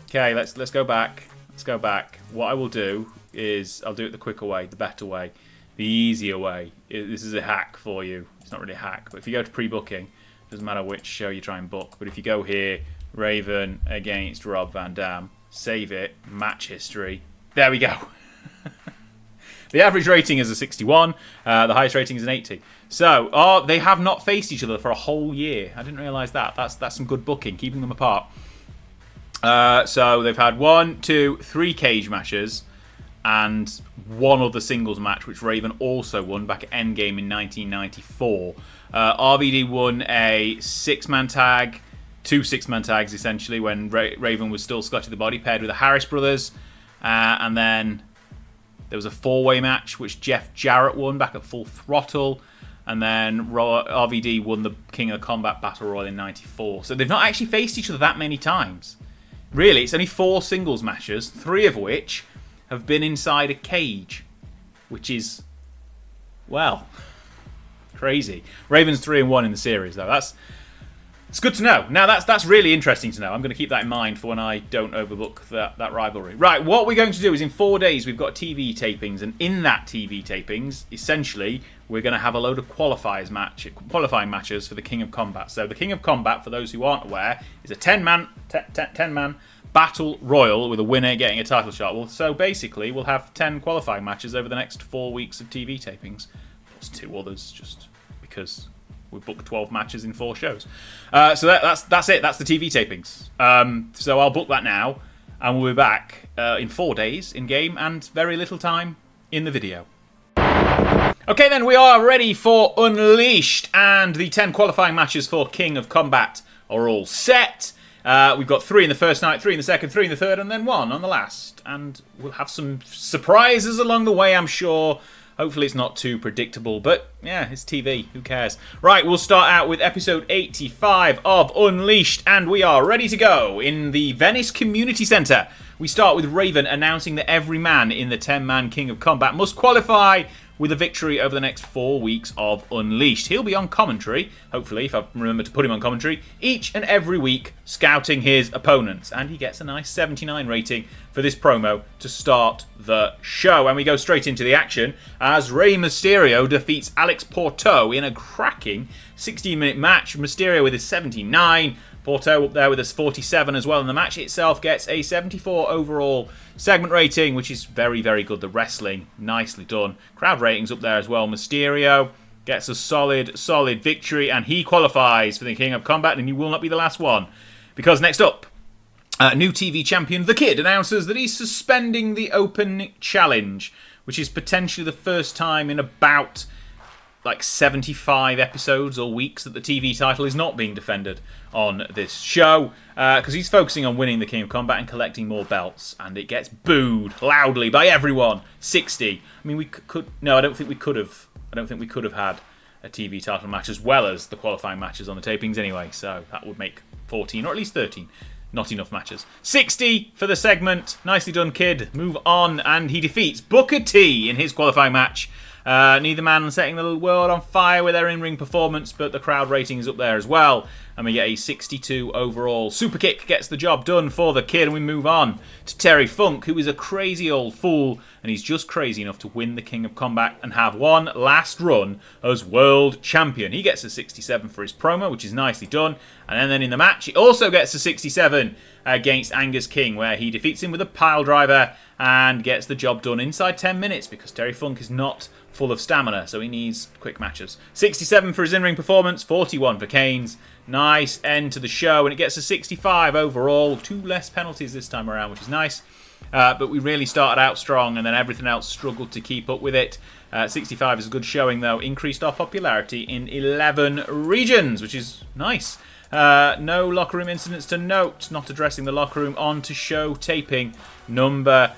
Okay, let's go back. Let's go back. What I will do is I'll do it the quicker way, the better way, the easier way. This is a hack for you. It's not really a hack, but if you go to pre-booking, it doesn't matter which show you try and book. But if you go here, Raven against Rob Van Dam, save it, match history. There we go. The average rating is a 61. The highest rating is an 80. So, they have not faced each other for a whole year. I didn't realise that. That's some good booking, keeping them apart. So they've had 1, 2, 3 cage matches and 1 other singles match, which Raven also won back at Endgame in 1994. RVD won a 6-man tag, 2 6-man tags essentially, when Raven was still Scotty the Body, paired with the Harris brothers. And then there was a 4-way match, which Jeff Jarrett won back at Full Throttle. And then RVD won the King of Combat Battle Royal in 94. So they've not actually faced each other that many times. Really, it's only 4 singles matches, 3 of which have been inside a cage. Which is, well, crazy. Ravens 3-1 in the series, though. It's good to know. Now, that's really interesting to know. I'm going to keep that in mind for when I don't overlook that rivalry. Right, what we're going to do is in 4 days, we've got TV tapings. And in that TV tapings, essentially, we're going to have a load of qualifying matches for the King of Combat. So the King of Combat, for those who aren't aware, is a 10-man battle royal with a winner getting a title shot. Well, so basically, we'll have 10 qualifying matches over the next 4 weeks of TV tapings. Plus 2 others, just because we booked 12 matches in 4 shows. So that's it. That's the TV tapings. So I'll book that now, and we'll be back in 4 days in game and very little time in the video. Okay, then we are ready for Unleashed, and the 10 qualifying matches for King of Combat are all set. We've got 3 in the first night, 3 in the second, 3 in the third, and then 1 on the last. And we'll have some surprises along the way, I'm sure. Hopefully it's not too predictable, but yeah, it's TV. Who cares? Right, we'll start out with episode 85 of Unleashed, and we are ready to go in the Venice Community Centre. We start with Raven announcing that every man in the 10-man King of Combat must qualify with a victory over the next 4 weeks of Unleashed. He'll be on commentary, hopefully, if I remember to put him on commentary, each and every week, scouting his opponents. And he gets a nice 79 rating for this promo to start the show. And we go straight into the action as Rey Mysterio defeats Alex Porto in a cracking 16-minute match. Mysterio with his 79, Porto up there with his 47 as well, and the match itself gets a 74 overall segment rating, which is very, very good. The wrestling, nicely done. Crowd ratings up there as well. Mysterio gets a solid victory, and he qualifies for the King of Combat, and he will not be the last one. Because next up, new TV champion, The Kid, announces that he's suspending the Open Challenge, which is potentially the first time in about 75 episodes or weeks that the TV title is not being defended on this show, because he's focusing on winning the King of Combat and collecting more belts, and it gets booed loudly by everyone. 60. I mean, I don't think we could have had a TV title match as well as the qualifying matches on the tapings anyway, so that would make 14 or at least 13. Not enough matches. 60 for the segment. Nicely done, Kid. Move on, and he defeats Booker T in his qualifying match. Neither man setting the world on fire with their in-ring performance, but the crowd rating is up there as well. And we get a 62 overall. Super kick gets the job done for the Kid, and we move on to Terry Funk, who is a crazy old fool, and he's just crazy enough to win the King of Combat and have one last run as world champion. He gets a 67 for his promo, which is nicely done. And then in the match, he also gets a 67 against Angus King, where he defeats him with a pile driver and gets the job done inside 10 minutes because Terry Funk is not full of stamina, so he needs quick matches. 67 for his in-ring performance, 41 for Kane's. Nice end to the show, and it gets a 65 overall. 2 less penalties this time around, which is nice. But we really started out strong, and then everything else struggled to keep up with it. 65 is a good showing, though. Increased our popularity in 11 regions, which is nice. No locker room incidents to note. Not addressing the locker room. On to show taping number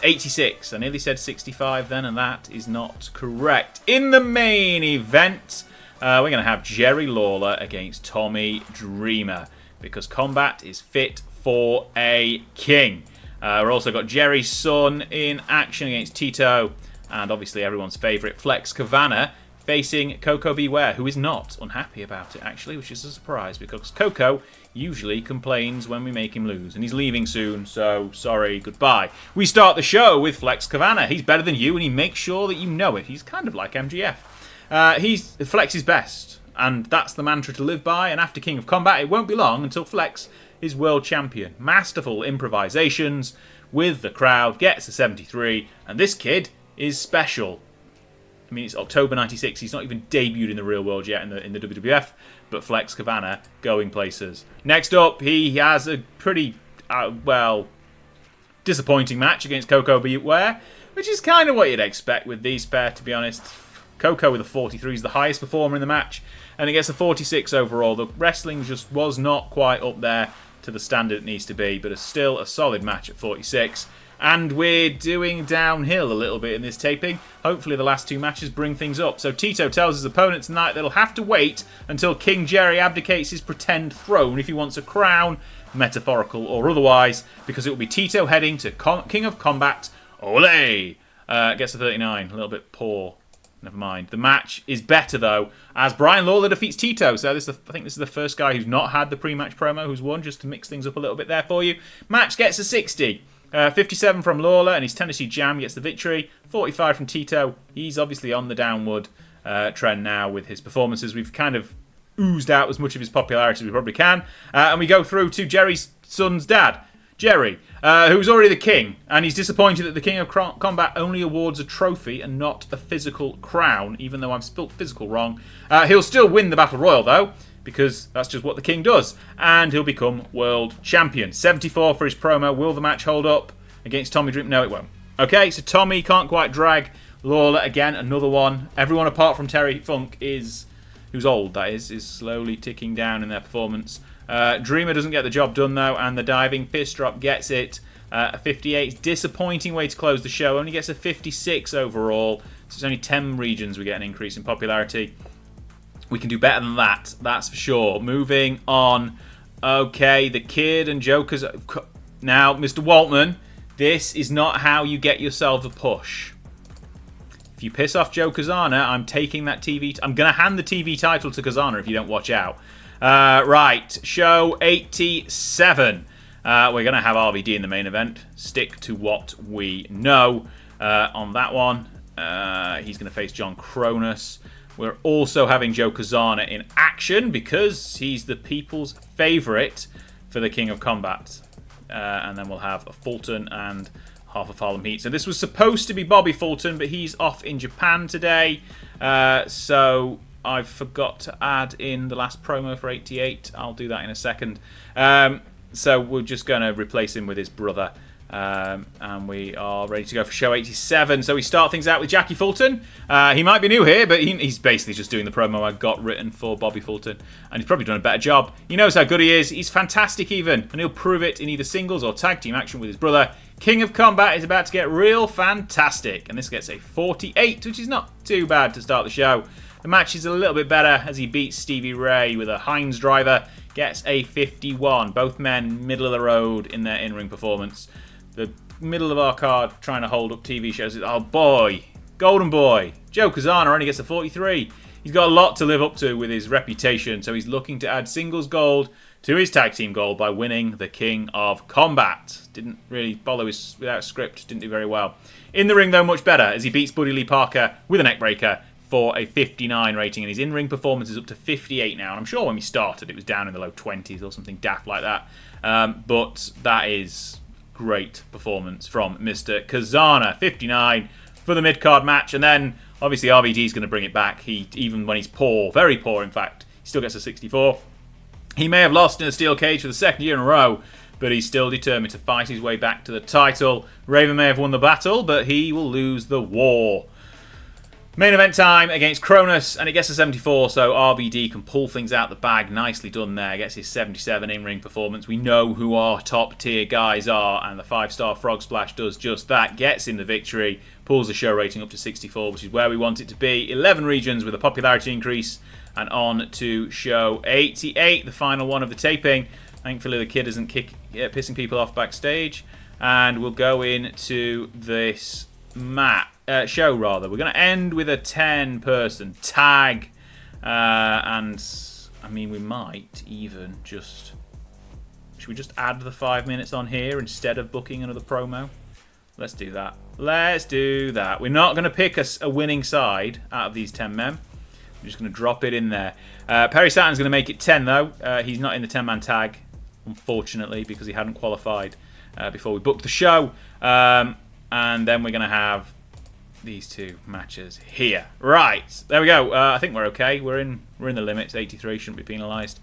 86. I nearly said 65 then, and that is not correct. In the main event, we're going to have Jerry Lawler against Tommy Dreamer, because Combat is fit for a king. We've also got Jerry's son in action against Tito, and obviously everyone's favourite Flex Kavana facing Coco Beware, who is not unhappy about it, actually, which is a surprise, because Coco usually complains when we make him lose, and he's leaving soon, so sorry, goodbye. We start the show with Flex Kavana. He's better than you, and he makes sure that you know it. He's kind of like MGF. Flex is best, and that's the mantra to live by, and after King of Combat, it won't be long until Flex is world champion. Masterful improvisations with the crowd, gets a 73, and this kid is special. I mean, it's October 96. He's not even debuted in the real world yet in the WWF, but Flex Kavana going places. Next up, he has a pretty, disappointing match against Coco Beware, which is kind of what you'd expect with these pair, to be honest. Coco with a 43 is the highest performer in the match, and he gets a 46 overall. The wrestling just was not quite up there to the standard it needs to be, but it's still a solid match at 46. And we're doing downhill a little bit in this taping. Hopefully the last two matches bring things up. So Tito tells his opponent tonight that he'll have to wait until King Jerry abdicates his pretend throne if he wants a crown, metaphorical or otherwise, because it will be Tito heading to King of Combat. Ole! Gets a 39. A little bit poor. Never mind. The match is better, though, as Brian Lawler defeats Tito. So I think this is the first guy who's not had the pre-match promo who's won, just to mix things up a little bit there for you. Match gets a 60. 57 from Lawler, and his Tennessee Jam gets the victory. 45 from Tito. He's obviously on the downward trend now with his performances. We've kind of oozed out as much of his popularity as we probably can. And we go through to Jerry's son's dad, Jerry, who's already the king, and he's disappointed that the King of Combat only awards a trophy and not a physical crown, even though I've spelt physical wrong. He'll still win the Battle Royal, though, because that's just what the king does, and he'll become world champion. 74 for his promo. Will the match hold up against Tommy Dream? No, it won't. Okay, so Tommy can't quite drag Lawler again, another one. Everyone apart from Terry Funk who's old, that is slowly ticking down in their performance. Dreamer doesn't get the job done, though, and the diving fist drop gets it. A 58. Disappointing way to close the show. Only gets a 56 overall. So it's only 10 regions we get an increase in popularity. We can do better than that, that's for sure. Moving on. Okay, the Kid and Joker's... Now, Mr. Waltman, this is not how you get yourself a push. If you piss off Joe Kazana, I'm taking that TV... I'm going to hand the TV title to Kazana if you don't watch out. Right, show 87. We're going to have RVD in the main event. Stick to what we know on that one. He's going to face John Cronus. We're also having Joe Kazana in action because he's the people's favourite for the King of Combat. And then we'll have a Fulton and half of Harlem Heat. So this was supposed to be Bobby Fulton, but he's off in Japan today. So I forgot to add in the last promo for 88. I'll do that in a second. So we're just going to replace him with his brother. And we are ready to go for show 87. So we start things out with Jackie Fulton. He might be new here, but he's basically just doing the promo I got written for Bobby Fulton. And he's probably done a better job. He knows how good he is. He's fantastic even. And he'll prove it in either singles or tag team action with his brother. King of Combat is about to get real fantastic. And this gets a 48, which is not too bad to start the show. The match is a little bit better as he beats Stevie Ray with a Heinz driver. Gets a 51. Both men middle of the road in their in-ring performance. The middle of our card trying to hold up TV shows. Oh boy, golden boy. Joe Kazana only gets a 43. He's got a lot to live up to with his reputation, so he's looking to add singles gold to his tag team gold by winning the King of Combat. Didn't really follow his without script, didn't do very well. In the ring though, much better as he beats Buddy Lee Parker with a neckbreaker for a 59 rating, and his in-ring performance is up to 58 now. And I'm sure when we started it was down in the low 20s or something daft like that. But that is great performance from Mr. Kazana. 59 for the mid-card match, and then obviously RVD is going to bring it back. He, even when he's poor, very poor in fact, he still gets a 64. He may have lost in a steel cage for the second year in a row, but he's still determined to fight his way back to the title. Raven may have won the battle, but he will lose the war. Main event time against Cronus, and it gets a 74, so RVD can pull things out the bag. Nicely done there. Gets his 77 in-ring performance. We know who our top-tier guys are, and the 5-star Frog Splash does just that. Gets him the victory, pulls the show rating up to 64, which is where we want it to be. 11 regions with a popularity increase, and on to show 88, the final one of the taping. Thankfully, the Kid isn't pissing people off backstage, and we'll go into this show rather. We're going to end with a 10-person tag, and I mean we might even just... Should we just add the 5 minutes on here instead of booking another promo? Let's do that. Let's do that. We're not going to pick a winning side out of these 10 men. We're just going to drop it in there. Perry Saturn's going to make it 10 though. He's not in the 10-man tag, unfortunately, because he hadn't qualified before we booked the show. And then we're going to have these two matches here. Right, there we go. I think we're okay. We're in the limits. 83 shouldn't be penalised.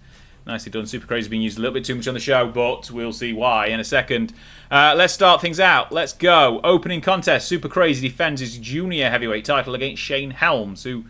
Nicely done. Super Crazy being used a little bit too much on the show, but we'll see why in a second. Let's start things out. Let's go. Opening contest. Super Crazy defends his junior heavyweight title against Shane Helms, who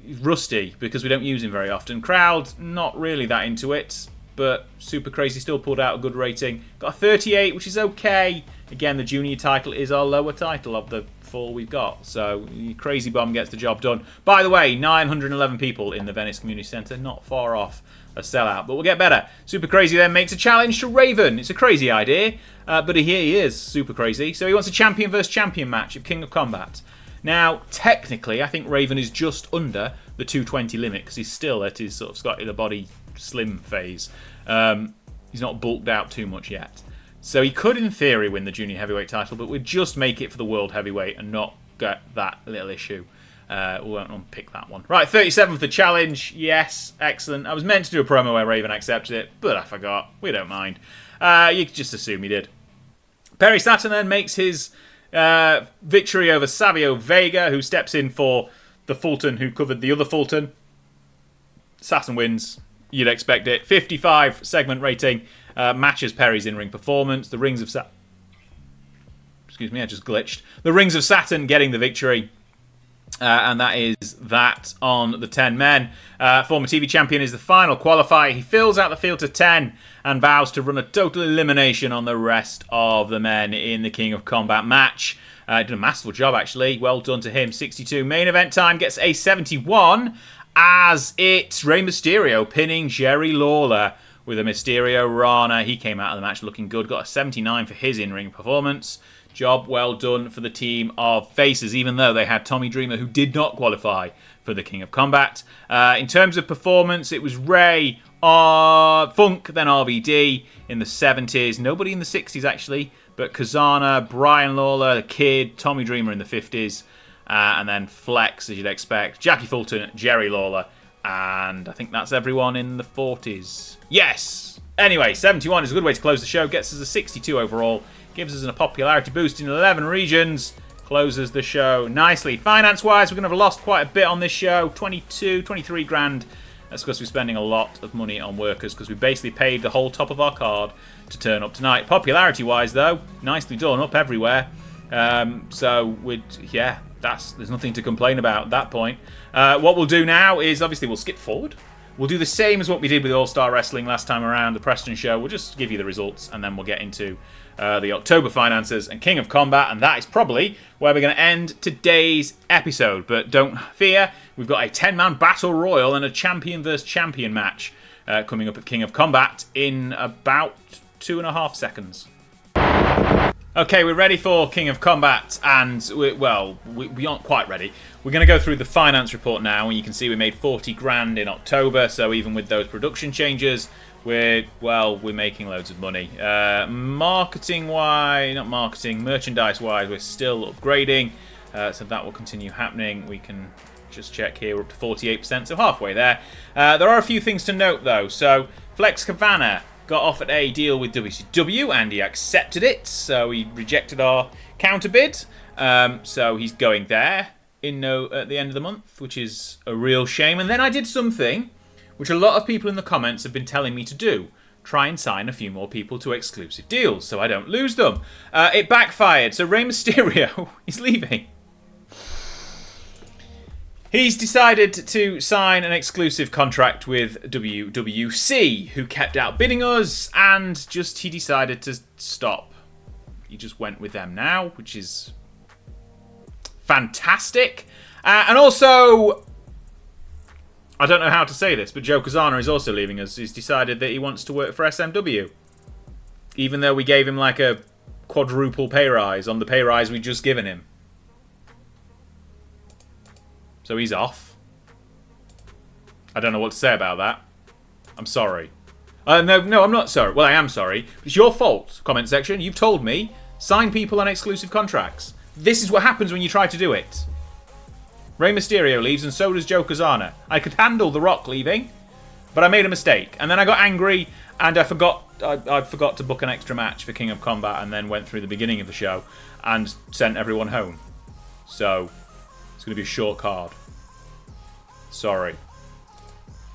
is rusty because we don't use him very often. Crowd not really that into it. but Super Crazy still pulled out a good rating. Got a 38, which is okay. Again, the junior title is our lower title of the 4 we've got. So Crazy Bomb gets the job done. By the way, 911 people in the Venice Community Centre. Not far off a sellout, but we'll get better. Super Crazy then makes a challenge to Raven. It's a crazy idea, but here he is, Super Crazy. So he wants a champion versus champion match of King of Combat. Now, technically, I think Raven is just under the 220 limit because he's still at his sort of Scotty the Body slim phase. He's not bulked out too much yet. So he could, in theory, win the junior heavyweight title, but we'd just make it for the world heavyweight and not get that little issue. We won't unpick that one. Right, 37 for the challenge. Yes, excellent. I was meant to do a promo where Raven accepted it, but I forgot. We don't mind. You could just assume he did. Perry Saturn then makes his victory over Savio Vega, who steps in for the Fulton who covered the other Fulton. Saturn wins. You'd expect it. 55 segment rating. Matches Perry's in-ring performance. The Rings of Saturn... Excuse me, I just glitched. The Rings of Saturn getting the victory. And that is that on the 10 men. Former TV champion is the final qualifier. He fills out the field to 10 and vows to run a total elimination on the rest of the men in the King of Combat match. Did a masterful job, actually. Well done to him. 62. Main event time gets a 71 as it's Rey Mysterio pinning Jerry Lawler with a Mysterio Rana. He came out of the match looking good. Got a 79 for his in-ring performance. Job well done for the team of faces, even though they had Tommy Dreamer, who did not qualify for the King of Combat. In terms of performance, it was Ray, Funk, then RVD in the 70s. Nobody in the 60s, actually, but Kazana, Brian Lawler, The Kid, Tommy Dreamer in the 50s, and then Flex, as you'd expect, Jackie Fulton, Jerry Lawler, and I think that's everyone in the 40s. Yes! Anyway, 71 is a good way to close the show. Gets us a 62 overall. Gives us a popularity boost in 11 regions. Closes the show nicely. Finance-wise, we're going to have lost quite a bit on this show. 22, 23 grand. That's because we're spending a lot of money on workers because we basically paid the whole top of our card to turn up tonight. Popularity-wise, though, nicely done. Up everywhere. There's nothing to complain about at that point. What we'll do now is, obviously, we'll skip forward. We'll do the same as what we did with All-Star Wrestling last time around, the Preston show. We'll just give you the results, and then we'll get into the October finances and King of Combat, and that is probably where we're going to end today's episode. But don't fear, we've got a 10-man Battle Royal and a champion versus champion match coming up at King of Combat in about 2.5 seconds. Okay, we're ready for King of Combat, and we aren't quite ready. We're going to go through the finance report now, and you can see we made 40 grand in October, so even with those production changes, we're making loads of money. Merchandise-wise, we're still upgrading, so that will continue happening. We can just check here, we're up to 48%, so halfway there. There are a few things to note, though. So, Flex Cabana got offered a deal with WCW and he accepted it, so he rejected our counter bid. So he's going there at the end of the month, which is a real shame. And then I did something which a lot of people in the comments have been telling me to do. Try and sign a few more people to exclusive deals so I don't lose them. It backfired, so Rey Mysterio is leaving. He's decided to sign an exclusive contract with WWC, who kept outbidding us, and he decided to stop. He just went with them now, which is fantastic. And also, I don't know how to say this, but Joe Kazana is also leaving us. He's decided that he wants to work for SMW. Even though we gave him like a quadruple pay rise on the pay rise we'd just given him. So he's off. I don't know what to say about that. I'm sorry. No, I'm not sorry. Well, I am sorry. It's your fault, comment section. You've told me. Sign people on exclusive contracts. This is what happens when you try to do it. Rey Mysterio leaves and so does Joe Kazana. I could handle The Rock leaving, but I made a mistake. And then I got angry and I forgot to book an extra match for King of Combat and then went through the beginning of the show and sent everyone home. So it's going to be a short card. Sorry.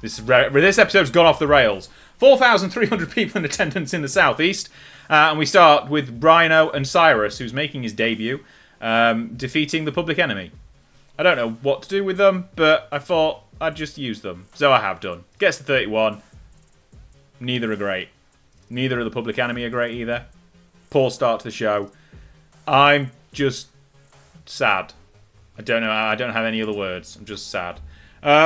This episode's gone off the rails. 4,300 people in attendance in the southeast. And we start with Rhino and Cyrus, who's making his debut, defeating the Public Enemy. I don't know what to do with them, but I thought I'd just use them. So I have done. Gets to 31. Neither are great. Neither of the Public Enemy are great either. Poor start to the show. I'm just sad. I don't know. I don't have any other words. I'm just sad.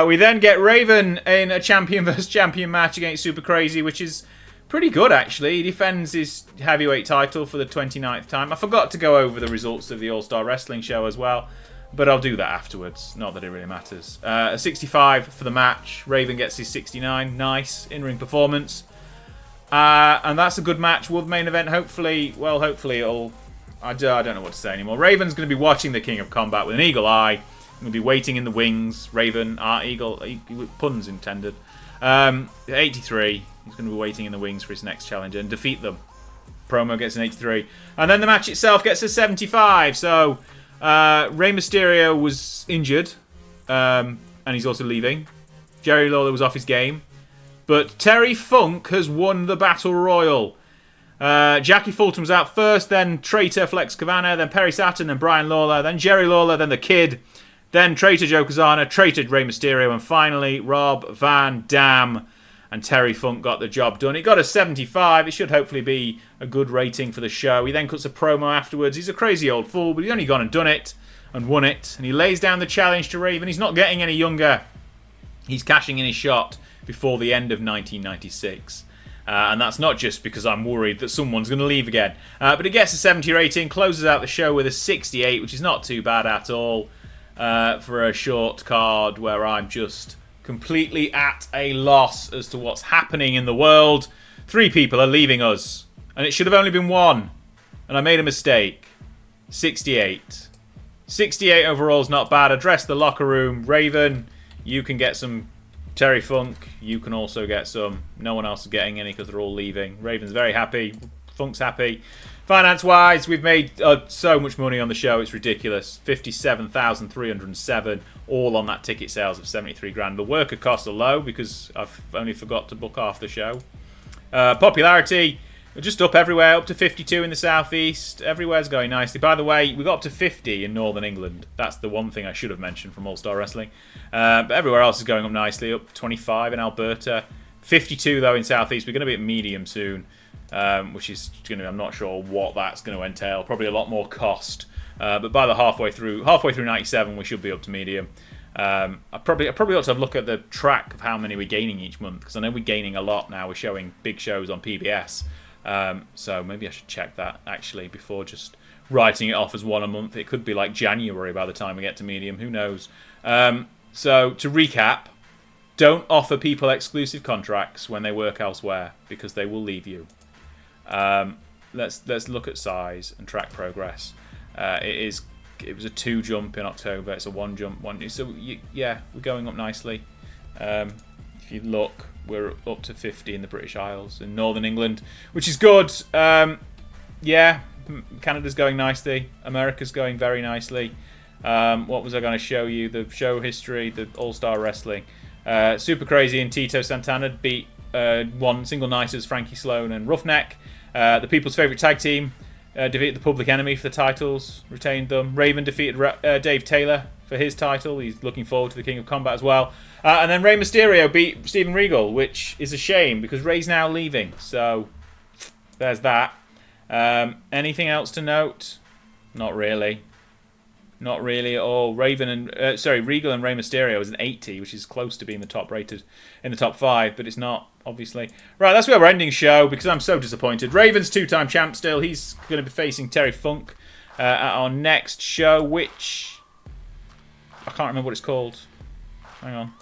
We then get Raven in a champion versus champion match against Super Crazy, which is pretty good, actually. He defends his heavyweight title for the 29th time. I forgot to go over the results of the All-Star Wrestling show as well, but I'll do that afterwards. Not that it really matters. A 65 for the match. Raven gets his 69. Nice in-ring performance. And that's a good match. Will the main event hopefully... Well, hopefully it'll... I don't know what to say anymore. Raven's going to be watching the King of Combat with an eagle eye. Going to be waiting in the wings. Raven, eagle, puns intended. 83. He's going to be waiting in the wings for his next challenger and defeat them. Promo gets an 83. And then the match itself gets a 75. So, Rey Mysterio was injured. And he's also leaving. Jerry Lawler was off his game. But Terry Funk has won the Battle Royal. Jackie Fulton was out first, then Traitor Flex Cavana, then Perry Saturn, then Brian Lawler, then Jerry Lawler, then The Kid, then Traitor Joe Kazana, Traitor Rey Mysterio, and finally Rob Van Dam. And Terry Funk got the job done. It got a 75. It should hopefully be a good rating for the show. He then cuts a promo afterwards. He's a crazy old fool, but he's only gone and done it and won it. And he lays down the challenge to Raven. He's not getting any younger. He's cashing in his shot before the end of 1996. And that's not just because I'm worried that someone's going to leave again. But it gets a 70 rating, closes out the show with a 68, which is not too bad at all for a short card where I'm just completely at a loss as to what's happening in the world. 3 people are leaving us, and it should have only been 1. And I made a mistake. 68. 68 overall is not bad. Address the locker room. Raven, you can get some. Terry Funk, you can also get some. No one else is getting any because they're all leaving. Raven's very happy. Funk's happy. Finance-wise, we've made so much money on the show. It's ridiculous. 57,307, all on that ticket sales of 73 grand. The worker costs are low because I've only forgot to book half the show. Popularity, just up everywhere, up to 52 in the southeast. Everywhere's going nicely. By the way, we got up to 50 in Northern England. That's the one thing I should have mentioned from All-Star Wrestling. But everywhere else is going up nicely. Up 25 in Alberta. 52, though, in southeast. We're going to be at medium soon, which is going to... I'm not sure what that's going to entail. Probably a lot more cost. But by the halfway through 97, we should be up to medium. I probably ought to have a look at the track of how many we're gaining each month, because I know we're gaining a lot now. We're showing big shows on PBS. So maybe I should check that actually before just writing it off as 1 a month. It could be like January by the time we get to medium. Who knows? So to recap, don't offer people exclusive contracts when they work elsewhere because they will leave you. Let's look at size and track progress. It was a 2 jump in October. It's a 1 jump. So yeah, we're going up nicely. If you look, we're up to 50 in the British Isles, in Northern England, which is good. Yeah, Canada's going nicely. America's going very nicely. What was I going to show you? The show history, the All-Star Wrestling. Super Crazy and Tito Santana beat one single nighters, Frankie Sloan and Roughneck. The people's favourite tag team defeated the Public Enemy for the titles, retained them. Raven defeated Dave Taylor for his title. He's looking forward to the King of Combat as well. And then Rey Mysterio beat Steven Regal, which is a shame because Rey's now leaving. So there's that. Anything else to note? Not really. Not really at all. Regal and Rey Mysterio is an 80, which is close to being the top rated in the top 5, but it's not, obviously. Right, that's where we're ending the show because I'm so disappointed. Raven's 2-time champ still. He's going to be facing Terry Funk at our next show, which I can't remember what it's called. Hang on.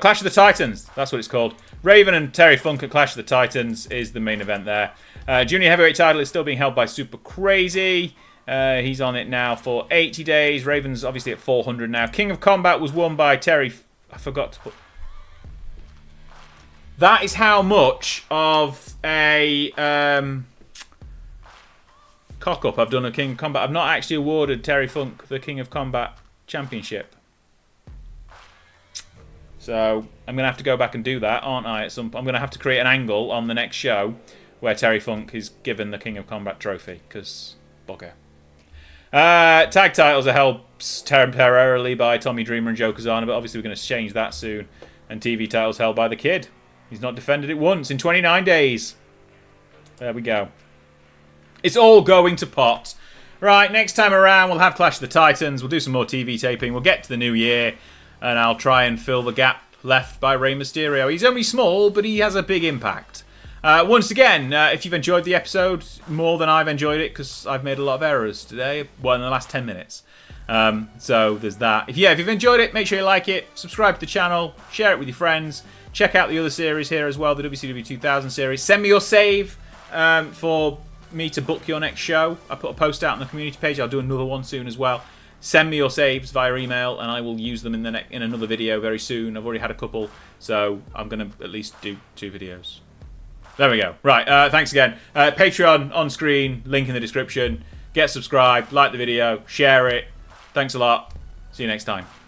Clash of the Titans. That's what it's called. Raven and Terry Funk at Clash of the Titans is the main event there. Junior heavyweight title is still being held by Super Crazy. He's on it now for 80 days. Raven's obviously at 400 now. King of Combat was won by Terry... I forgot to put... That is how much of a cock-up I've done at King of Combat. I've not actually awarded Terry Funk the King of Combat Championship. So I'm going to have to go back and do that, aren't I? I'm going to have to create an angle on the next show where Terry Funk is given the King of Combat trophy, because bugger. Tag titles are held temporarily by Tommy Dreamer and Joe Kazana, but obviously we're going to change that soon. And TV titles held by The Kid. He's not defended it once in 29 days. There we go. It's all going to pot. Right, next time around we'll have Clash of the Titans. We'll do some more TV taping. We'll get to the new year. And I'll try and fill the gap left by Rey Mysterio. He's only small, but he has a big impact. Once again, if you've enjoyed the episode more than I've enjoyed it, because I've made a lot of errors today, well, in the last 10 minutes. So there's that. If you've enjoyed it, make sure you like it, subscribe to the channel, share it with your friends, check out the other series here as well, the WCW 2000 series. Send me your save for me to book your next show. I put a post out on the community page. I'll do another one soon as well. Send me your saves via email, and I will use them in another video very soon. I've already had a couple, so I'm going to at least do 2 videos. There we go. Right, thanks again. Patreon on screen, link in the description. Get subscribed, like the video, share it. Thanks a lot. See you next time.